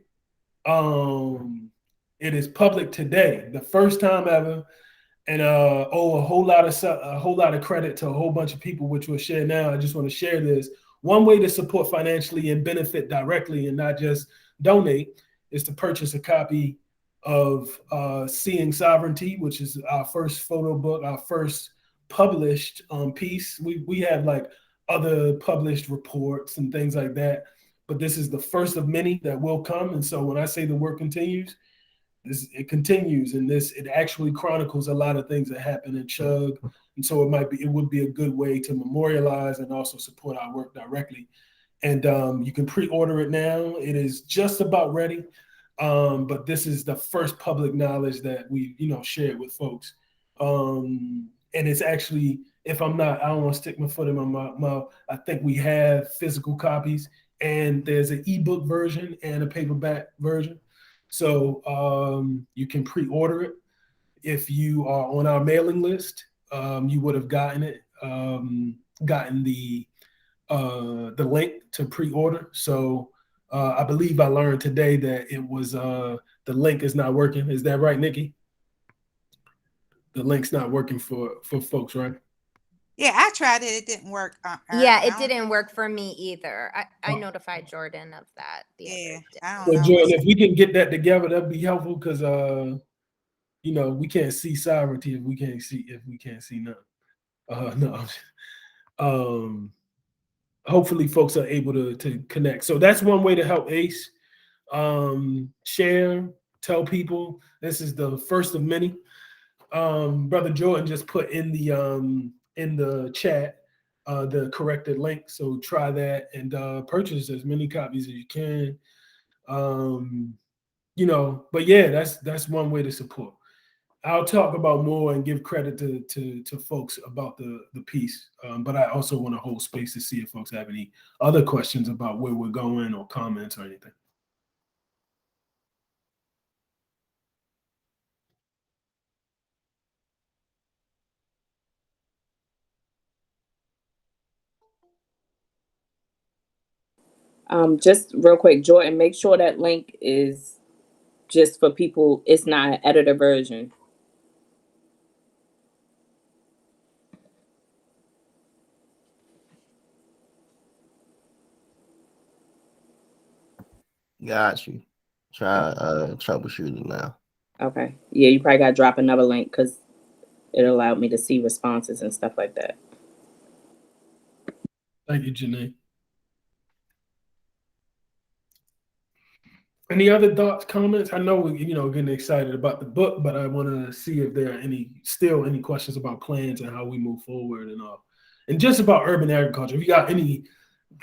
It is public today, the first time ever, and a whole lot of credit to a whole bunch of people, which we'll share now. I just want to share this. One way to support financially and benefit directly and not just donate is to purchase a copy of Seeing Sovereignty, which is our first photo book, our first published piece. We have like other published reports and things like that, but this is the first of many that will come. And so when I say the work continues, it continues, and it actually chronicles a lot of things that happen in CHUG. And so it would be a good way to memorialize and also support our work directly. And you can pre-order it now. It is just about ready. But this is the first public knowledge that we, shared with folks. And it's actually, I don't want to stick my foot in my mouth. I think we have physical copies, and there's an ebook version and a paperback version. So you can pre-order it. If you are on our mailing list, you would have gotten it, gotten the link to pre-order. So I believe I learned today that it was the link is not working. Is that right, Nikki? The link's not working for folks, right? Yeah, I tried it. It didn't work. Yeah, it didn't work for me either. I notified Jordan of that the other day. I don't So know. Jordan, if we can get that together, that'd be helpful, because we can't see sovereignty if we can't see nothing. No. Hopefully folks are able to connect. So that's one way to help Ace. Share, tell people. This is the first of many. Brother Jordan just put in the chat the corrected link. So try that and purchase as many copies as you can. But yeah, that's one way to support. I'll talk about more and give credit to folks about the piece. But I also want to hold space to see if folks have any other questions about where we're going or comments or anything. Just real quick, Jordan, make sure that link is just for people. It's not an editor version. Got you. Try troubleshooting now. Okay. Yeah, you probably got to drop another link because it allowed me to see responses and stuff like that. Thank you, Janae. Any other thoughts, comments? I know we're getting excited about the book, but I want to see if there are any questions about plans and how we move forward and all. And just about urban agriculture. If you got any,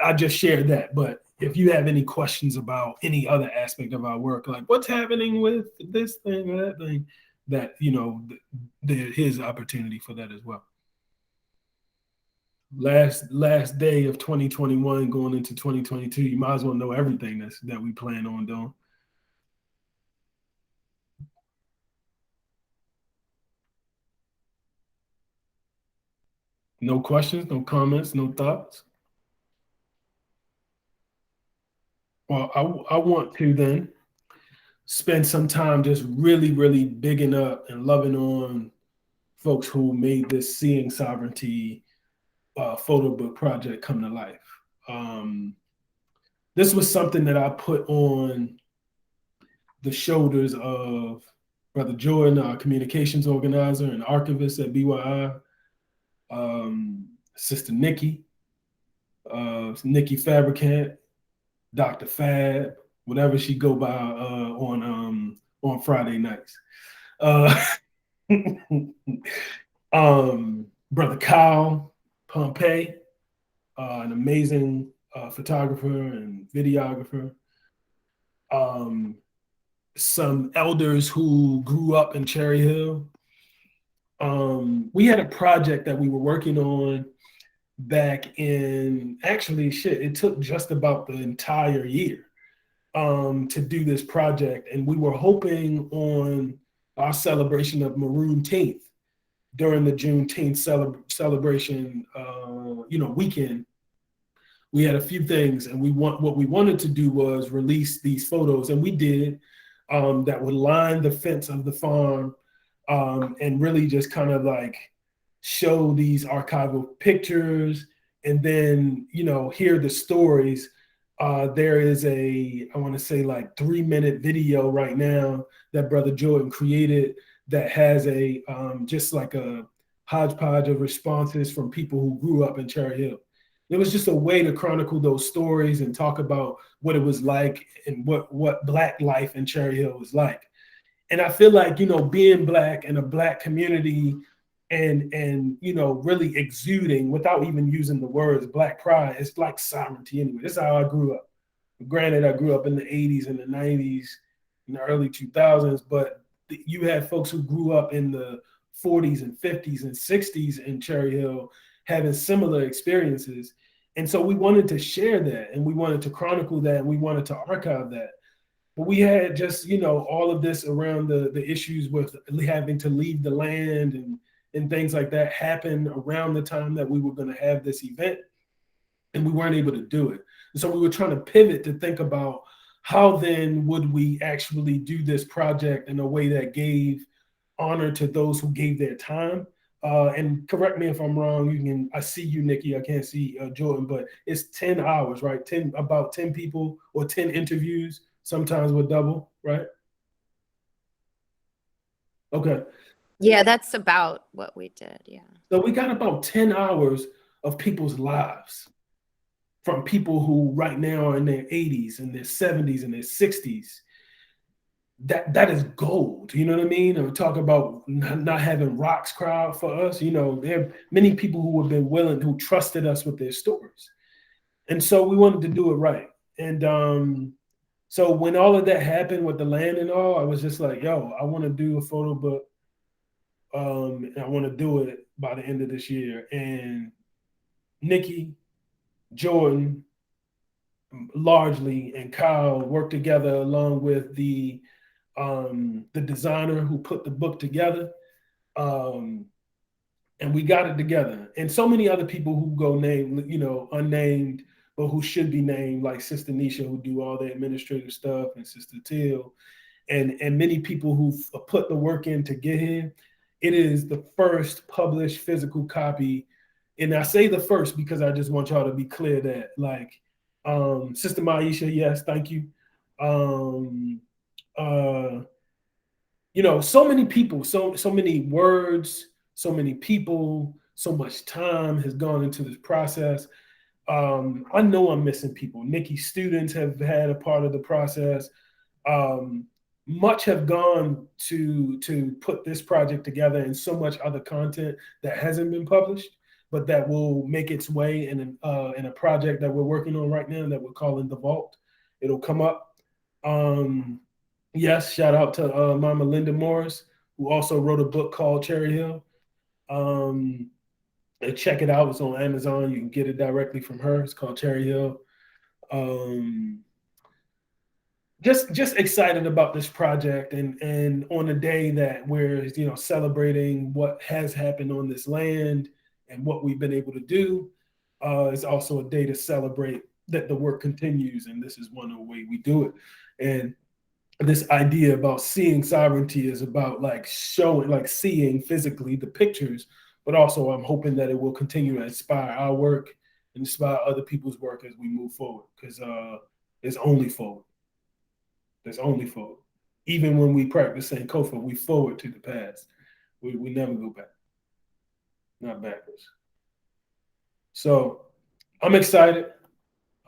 I just shared that. But if you have any questions about any other aspect of our work, like what's happening with this thing or that thing, that here's opportunity for that as well. Last day of 2021 going into 2022, you might as well know everything that we plan on doing. No questions, no comments, no thoughts? Well, I want to then spend some time just really, really bigging up and loving on folks who made this Seeing Sovereignty photo book project come to life. This was something that I put on the shoulders of Brother Jordan, our communications organizer and archivist at BYI, Sister Nikki Fabricant, Dr. Fab, whatever she go by on Friday nights. Brother Kyle Pompey, an amazing photographer and videographer. Some elders who grew up in Cherry Hill. We had a project that we were working on back in, it took just about the entire year to do this project. And we were hoping on our celebration of Marooneteenth during the Juneteenth celebration, weekend. We had a few things, and what we wanted to do was release these photos, and we did, that would line the fence of the farm, and really just kind of like show these archival pictures, and then hear the stories. There is I want to say like 3-minute video right now that Brother Jordan created that has just like a hodgepodge of responses from people who grew up in Cherry Hill. It was just a way to chronicle those stories and talk about what it was like and what Black life in Cherry Hill was like. And I feel like, being Black in a Black community and really exuding, without even using the words Black pride, it's Black sovereignty anyway. This is how I grew up. Granted, I grew up in the 80s and the 90s and the early 2000s, but you had folks who grew up in the 40s and 50s and 60s in Cherry Hill having similar experiences. And so we wanted to share that, and we wanted to chronicle that, and we wanted to archive that. But we had just, all of this around the issues with having to leave the land and things like that happen around the time that we were going to have this event, and we weren't able to do it. And so we were trying to pivot to think about how then would we actually do this project in a way that gave honor to those who gave their time. And correct me if I'm wrong. I see you, Nikki. I can't see Jordan, but it's 10 hours, right? About 10 people or 10 interviews. Sometimes we're double, right? Okay. Yeah, that's about what we did. Yeah. So we got about 10 hours of people's lives, from people who right now are in their 80s and their 70s and their 60s. That is gold. You know what I mean? And we talk about not having rocks cry out for us. There are many people who have been willing, who trusted us with their stories. And so we wanted to do it right. And so when all of that happened with the land and all, I was just like, yo, I want to do a photo book. And I want to do it by the end of this year. And Nikki, Jordan, largely, and Kyle worked together along with the designer who put the book together, and we got it together. And so many other people who go named, unnamed, but who should be named, like Sister Nisha, who do all the administrative stuff, and Sister Till, and many people who've put the work in to get here. It is the first published physical copy. And I say the first because I just want y'all to be clear that, like, Sister Maisha, yes, thank you. You know, so many people, so many words, so many people, so much time has gone into this process. I know I'm missing people. Nikki's students have had a part of the process. Much have gone to put this project together, and so much other content that hasn't been published, but that will make its way in a project that we're working on right now that we're calling The Vault. It'll come up. Yes, shout out to Mama Linda Morris, who also wrote a book called Cherry Hill. And check it out. It's on Amazon. You can get it directly from her. It's called Cherry Hill. Just excited about this project, and on a day that we're, you know, celebrating what has happened on this land and what we've been able to do. It's also a day to celebrate that the work continues, and this is one of the way we do it. And this idea about seeing sovereignty is about like showing, like seeing physically the pictures, but also I'm hoping that it will continue to inspire our work and inspire other people's work as we move forward, because it's only forward. There's only forward. Even when we practice Sankofa, we forward to the past. We never go back, not backwards. So I'm excited.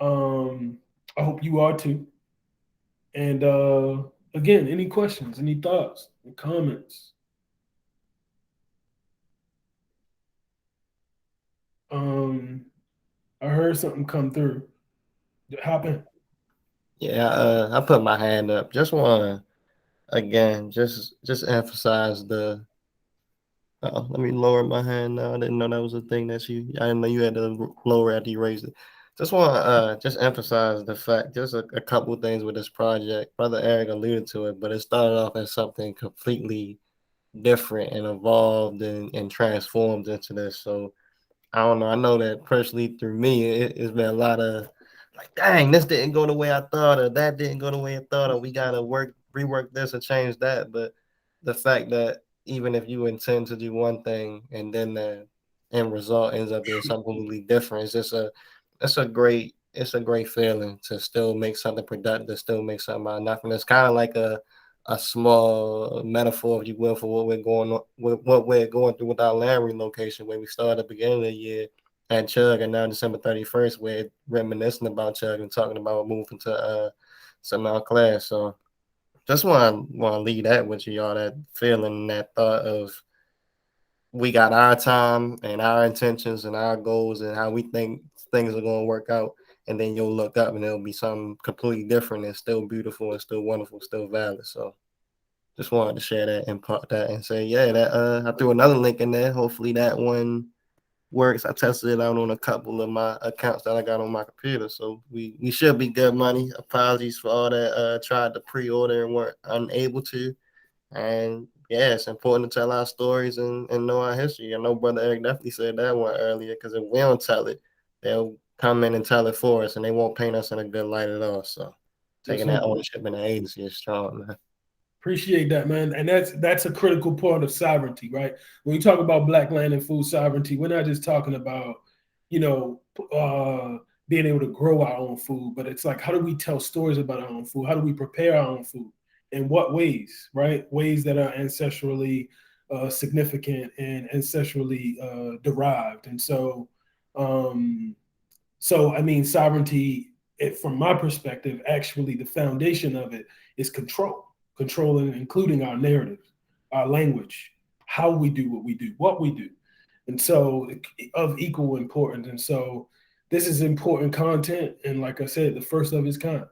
I hope you are too. And again, any questions, any thoughts, any comments? I heard something come through. Hop in. Yeah, I put my hand up. Just want to again just emphasize the. Let me lower my hand now. I didn't know that was a thing that you. I didn't know you had to lower after you raised it. Just want to just emphasize the fact. Just a couple of things with this project. Brother Eric alluded to it, but it started off as something completely different and evolved and transformed into this. So I don't know. I know that personally through me, it's been a lot of like, dang, this didn't go the way I thought, or that didn't go the way I thought, or we gotta rework this and change that. But the fact that even if you intend to do one thing and then the end result ends up being something completely different, it's a great feeling to still make something productive, still make something out of nothing. It's kind of like a small metaphor, if you will, for what we're going through with our land relocation, where we started at the beginning of the year at CHUG, and now December 31st, we're reminiscing about CHUG and talking about moving to some of our class. So just want to leave that with you, all that feeling, that thought of we got our time and our intentions and our goals and how we think things are going to work out. And then you'll look up and it'll be something completely different and still beautiful and still wonderful, still valid. So just wanted to share that and part that and say, yeah, that I threw another link in there. Hopefully that one works. I tested it out on a couple of my accounts that I got on my computer. So we should be good money. Apologies for all that tried to pre-order and weren't unable to. And yeah, it's important to tell our stories and know our history. I know Brother Eric definitely said that one earlier, because if we don't tell it, they'll come in and tell it for us, and they won't paint us in a good light at all. So taking that ownership in the agency is strong, man. Appreciate that, man. And that's a critical part of sovereignty, right? When we talk about Black land and food sovereignty, we're not just talking about, you know, being able to grow our own food, but it's like, how do we tell stories about our own food? How do we prepare our own food? In what ways, right? Ways that are ancestrally significant and ancestrally derived. And so, I mean, sovereignty, from my perspective, actually the foundation of it is controlling, including our narratives, our language, how we do what we do, and so of equal importance. And so this is important content, and like I said, the first of its kind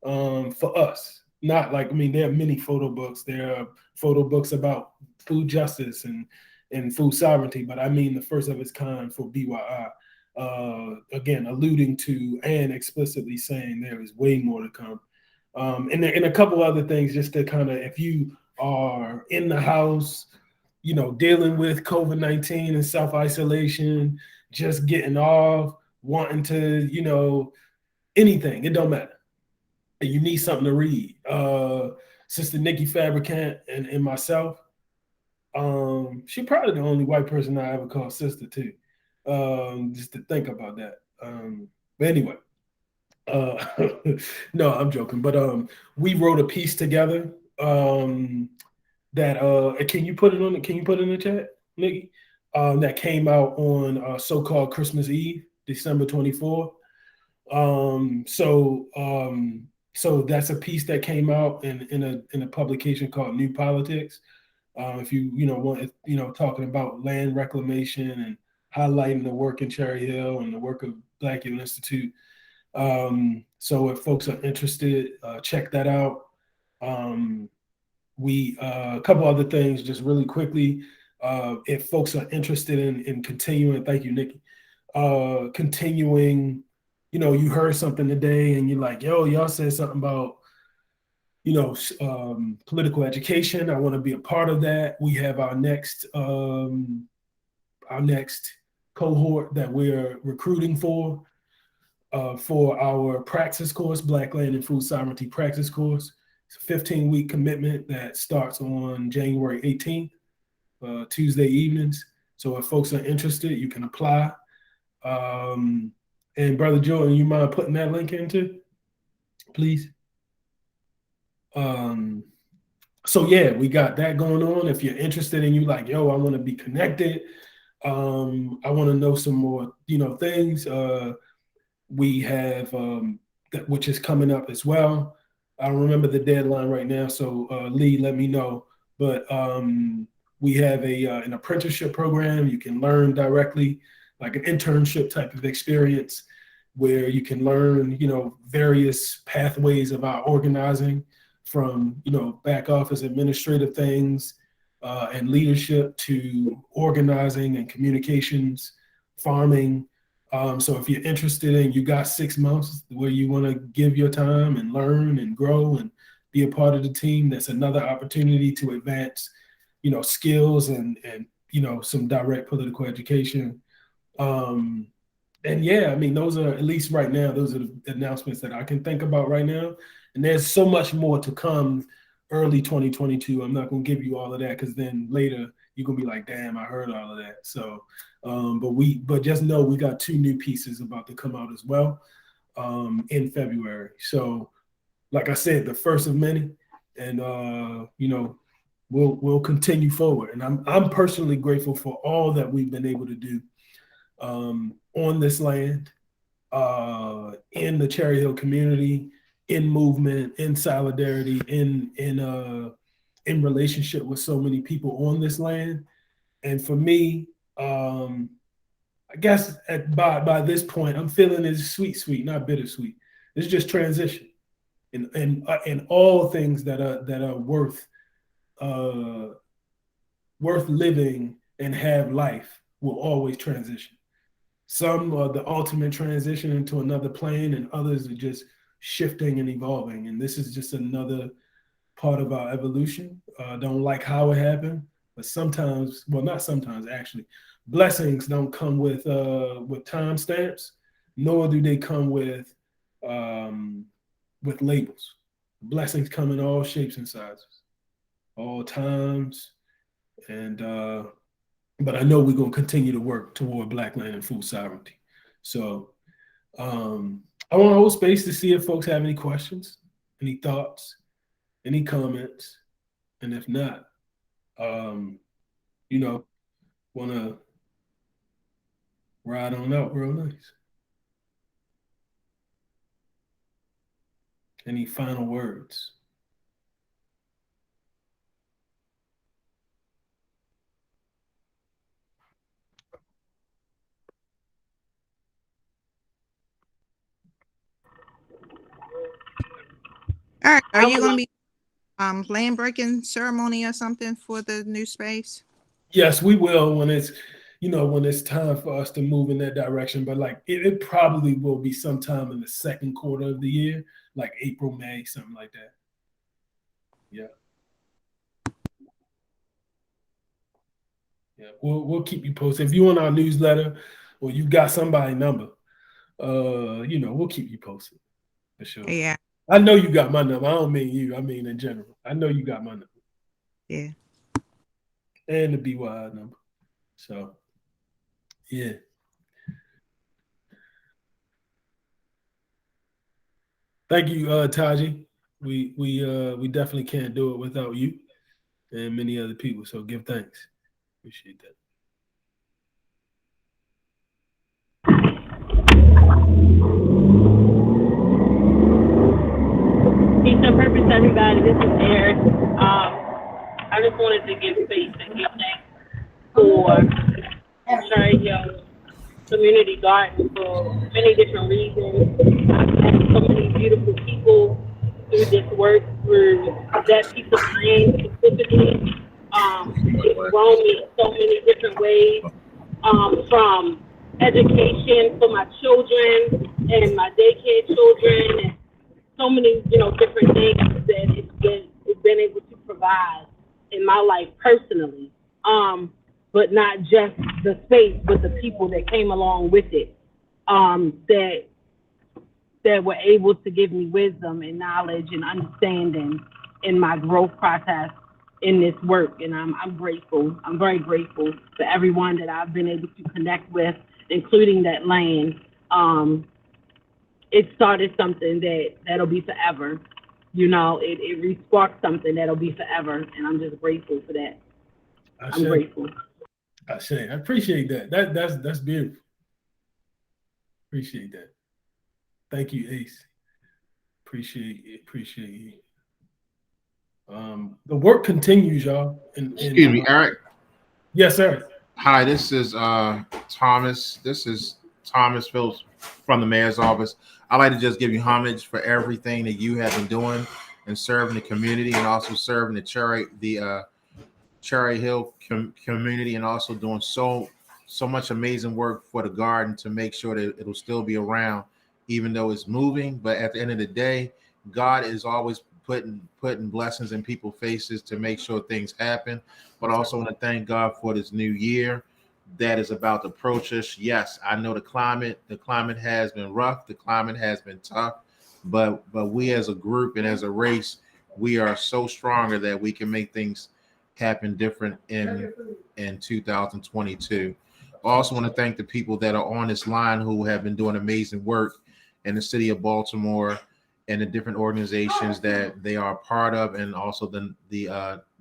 for us. Not like, I mean, there are many photo books. There are photo books about food justice and food sovereignty, but I mean the first of its kind for BYI. Again, alluding to and explicitly saying there is way more to come. And a couple other things just to kind of, if you are in the house, you know, dealing with COVID-19 and self-isolation, just getting off, wanting to, you know, anything, it don't matter. You need something to read. Sister Nikki Fabricant and myself, she probably the only white person I ever called sister too. Just to think about that. But anyway, uh, no, I'm joking. But we wrote a piece together. That can you put it on? Can you put it in the chat, Nikki? That came out on so-called Christmas Eve, December 24th. So that's a piece that came out in a publication called New Politics. If you know want talking about land reclamation and highlighting the work in Cherry Hill and the work of Black Youth Institute. So if folks are interested, check that out. We a couple other things just really quickly. If folks are interested in continuing, thank you, Nikki. Continuing, you heard something today and you're like, yo, y'all said something about political education. I want to be a part of that. We have our next cohort that we're recruiting for our praxis course, Black Land and Food Sovereignty praxis course. It's a 15-week commitment that starts on January 18th, Tuesday evenings. So if folks are interested, you can apply. And Brother Jordan, you mind putting that link in too, please? So yeah, we got that going on. If you're interested and you like, yo, I want to be connected. I want to know some more, things. We have which is coming up as well. I don't remember the deadline right now, so Lee, let me know. But we have an apprenticeship program. You can learn directly, like an internship type of experience, where you can learn, various pathways of our organizing, from back office administrative things and leadership to organizing and communications, farming. So if you're interested and you got 6 months where you want to give your time and learn and grow and be a part of the team, that's another opportunity to advance, skills and some direct political education. And yeah, I mean, those are, at least right now, those are the announcements that I can think about right now. And there's so much more to come early 2022. I'm not going to give you all of that, because then later you're going to be like, damn, I heard all of that. So, but just know we got 2 new pieces about to come out as well in February. So like I said, the first of many, and we'll continue forward. And I'm personally grateful for all that we've been able to do on this land, in the Cherry Hill community, in movement, in solidarity, in relationship with so many people on this land. And for me, I guess by this point, I'm feeling it's sweet, not bittersweet. It's just transition, and all things that are worth living and have life will always transition. Some are the ultimate transition into another plane, and others are just shifting and evolving. And this is just another part of our evolution. Don't like how it happened, but sometimes, well, not sometimes actually, blessings don't come with time stamps, nor do they come with labels. Blessings come in all shapes and sizes, all times, and but I know we're going to continue to work toward Black land and food sovereignty. So I want to hold space to see if folks have any questions, any thoughts, any comments, and if not, want to ride on out real nice. Any final words? All right. Are you going to be land breaking ceremony or something for the new space? Yes, we will when it's time for us to move in that direction. But like it probably will be sometime in the second quarter of the year, like April, May, something like that. Yeah. Yeah, we'll keep you posted. If you want our newsletter or you got somebody number, we'll keep you posted for sure. Yeah. I know you got my number. I don't mean you. I mean in general. I know you got my number. Yeah. And the BY number. So, yeah. Thank you, Taji. We definitely can't do it without you and many other people. So give thanks. Appreciate that. Peace and purpose, everybody. This is Eric. I just wanted to give space and give thanks for Cherry Community Garden for many different reasons. I've met so many beautiful people through this work, through that piece of land specifically. It's grown me in so many different ways, from education for my children and my daycare children, and so many, different things that it's been able to provide in my life personally. But not just the space, but the people that came along with it, that were able to give me wisdom and knowledge and understanding in my growth process in this work. And I'm grateful. I'm very grateful for everyone that I've been able to connect with, including that land. It started something that'll be forever. It re-sparked something that'll be forever, and I'm just grateful for that. I'm grateful. I appreciate that. That's beautiful. Appreciate that. Thank you, Ace. Appreciate you. The work continues, y'all. Excuse me, Eric. Yes, sir. Hi, this is Thomas. This is Thomas Phillips from the mayor's office. I'd like to just give you homage for everything that you have been doing and serving the community, and also serving the Cherry Hill community, and also doing so much amazing work for the garden to make sure that it'll still be around, even though it's moving. But at the end of the day, God is always putting blessings in people's faces to make sure things happen. But I also want to thank God for this new year that is about to approach us. Yes, I know the climate has been rough, the climate has been tough, but we as a group and as a race, we are so stronger that we can make things happen different in 2022. I also want to thank the people that are on this line who have been doing amazing work in the city of Baltimore and the different organizations that they are a part of, and also the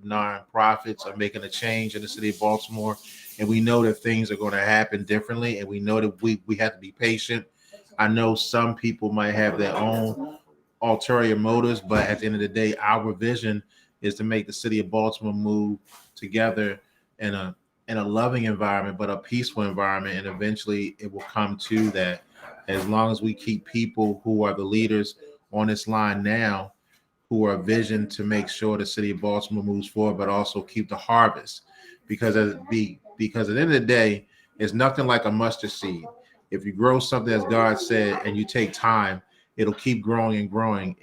nonprofits are making a change in the city of Baltimore. And we know that things are going to happen differently, and we know that we have to be patient. I know some people might have their own ulterior motives, but at the end of the day, our vision is to make the city of Baltimore move together in a loving environment, but a peaceful environment. And eventually it will come to that, as long as we keep people who are the leaders on this line now, who are vision to make sure the city of Baltimore moves forward, but also keep the harvest. Because at the end of the day, it's nothing like a mustard seed. If you grow something, as God said, and you take time, it'll keep growing and growing.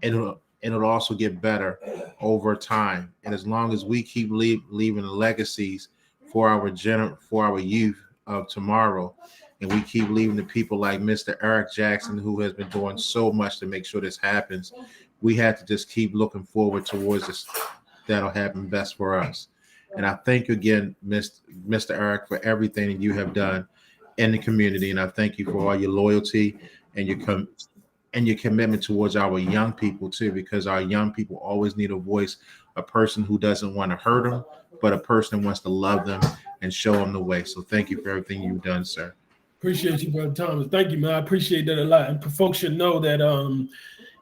It'll also get better over time. And as long as we keep leaving legacies for our youth of tomorrow, and we keep leaving the people like Mr. Eric Jackson, who has been doing so much to make sure this happens, we have to just keep looking forward towards this. That'll happen best for us. And I thank you again, Mr. Eric, for everything that you have done in the community. And I thank you for all your loyalty and your commitment towards our young people too, because our young people always need a voice, a person who doesn't want to hurt them, but a person who wants to love them and show them the way. So thank you for everything you've done, sir. Appreciate you, Brother Thomas. Thank you, man. I appreciate that a lot. And folks should know that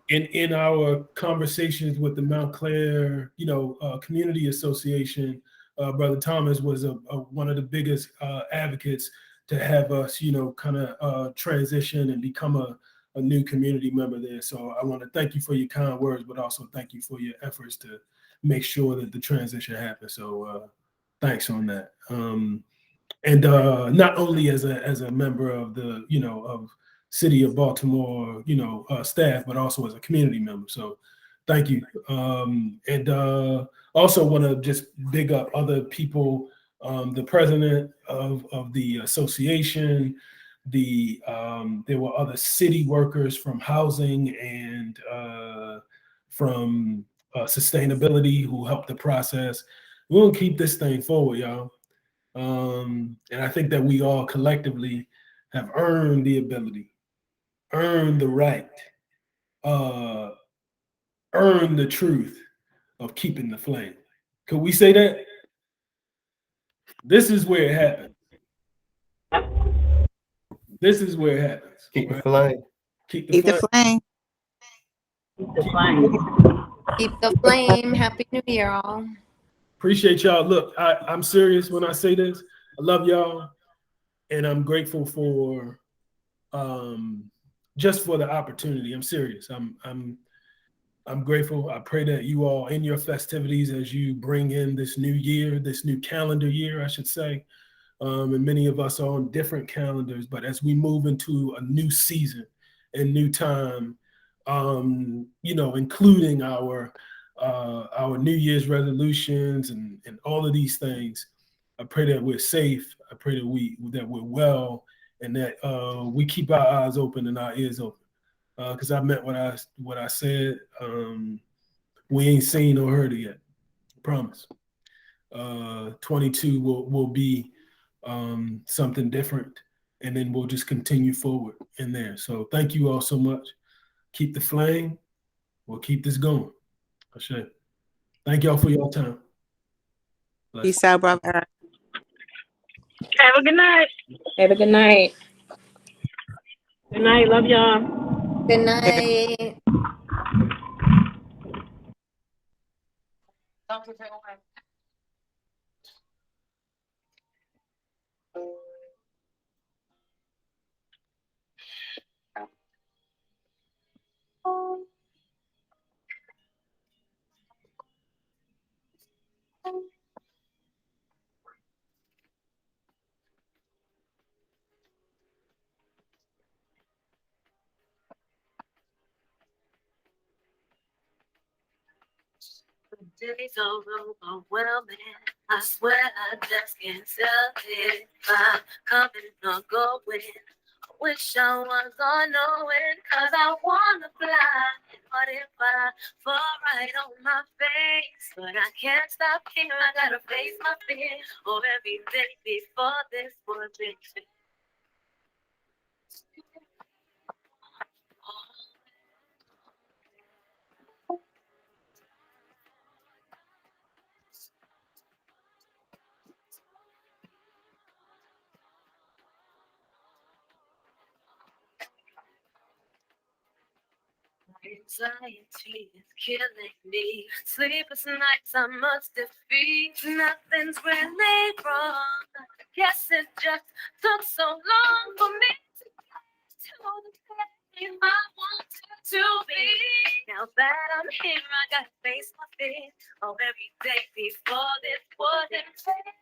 in our conversations with the Mount Clair, Community Association, Brother Thomas was one of the biggest advocates to have us, kind of transition and become a new community member there. So I want to thank you for your kind words, but also thank you for your efforts to make sure that the transition happens. So thanks on that. And not only as a member of the, of City of Baltimore, staff, but also as a community member. So thank you. And also want to just big up other people, the president of the association, there were other city workers from housing and from sustainability who helped the process. We're gonna keep this thing forward, y'all. And I think that we all collectively have earned the ability, earned the right, uh, earned the truth of keeping the flame. Could we say that? This is where it happens. This is where it happens. Keep the Right? flame. Keep the Keep the flame. flame. The flame. Keep the flame. Happy New Year, all. Appreciate y'all. Look, I'm serious when I say this. I love y'all, and I'm grateful for just for the opportunity. I'm serious. I'm grateful. I pray that you all in your festivities as you bring in this new year, this new calendar year, I should say. And many of us are on different calendars, but as we move into a new season and new time, including our New Year's resolutions and all of these things, I pray that we're safe. I pray that we're well, and that we keep our eyes open and our ears open. Because I meant what I said. We ain't seen or heard it yet. I promise. 22 will be something different, and then we'll just continue forward in there. So thank you all so much. Keep the flame. We'll keep this going. I should. Thank y'all for your time. Bless. Peace out, brother. Have a good night. Have a good night. Good night. Love y'all. Good night. The days are overwhelming. I swear I just can't tell if I'm coming or going. I wish I was all knowing, cause I wanna fly. What if I fall right on my face? But I can't stop here, I gotta face my fear. Oh, every day before this was it. Anxiety is killing me. Sleepless nights I must defeat. Nothing's really wrong. Guess it just took so long for me to get to the place I wanted to be. Now that I'm here, I gotta face my fear. Oh, every day before this wasn't fair.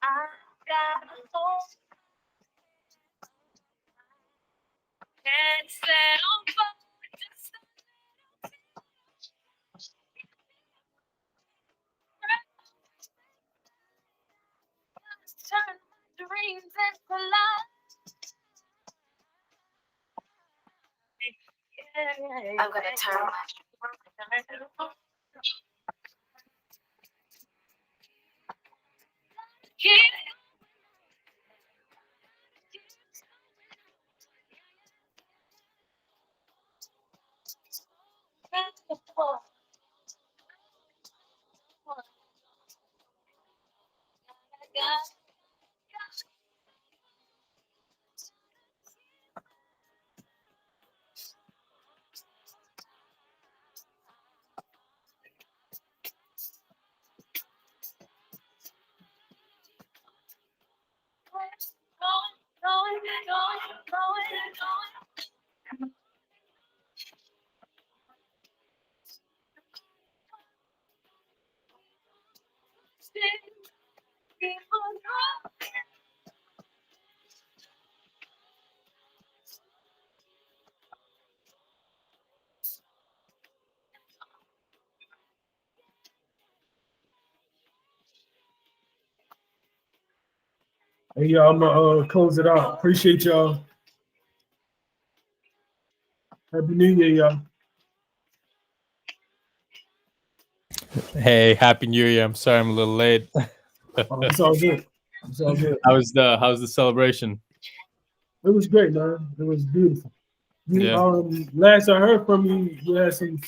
I got hope and set on fire. Just turn my dreams into life. I'm gonna turn my Hey, y'all, I'm gonna close it out. Appreciate y'all. Happy New Year, y'all. Hey, happy New Year! I'm sorry I'm a little late. It's all good. It's all good. How's the celebration? It was great, man. It was beautiful. Yeah. Last I heard from you, you had some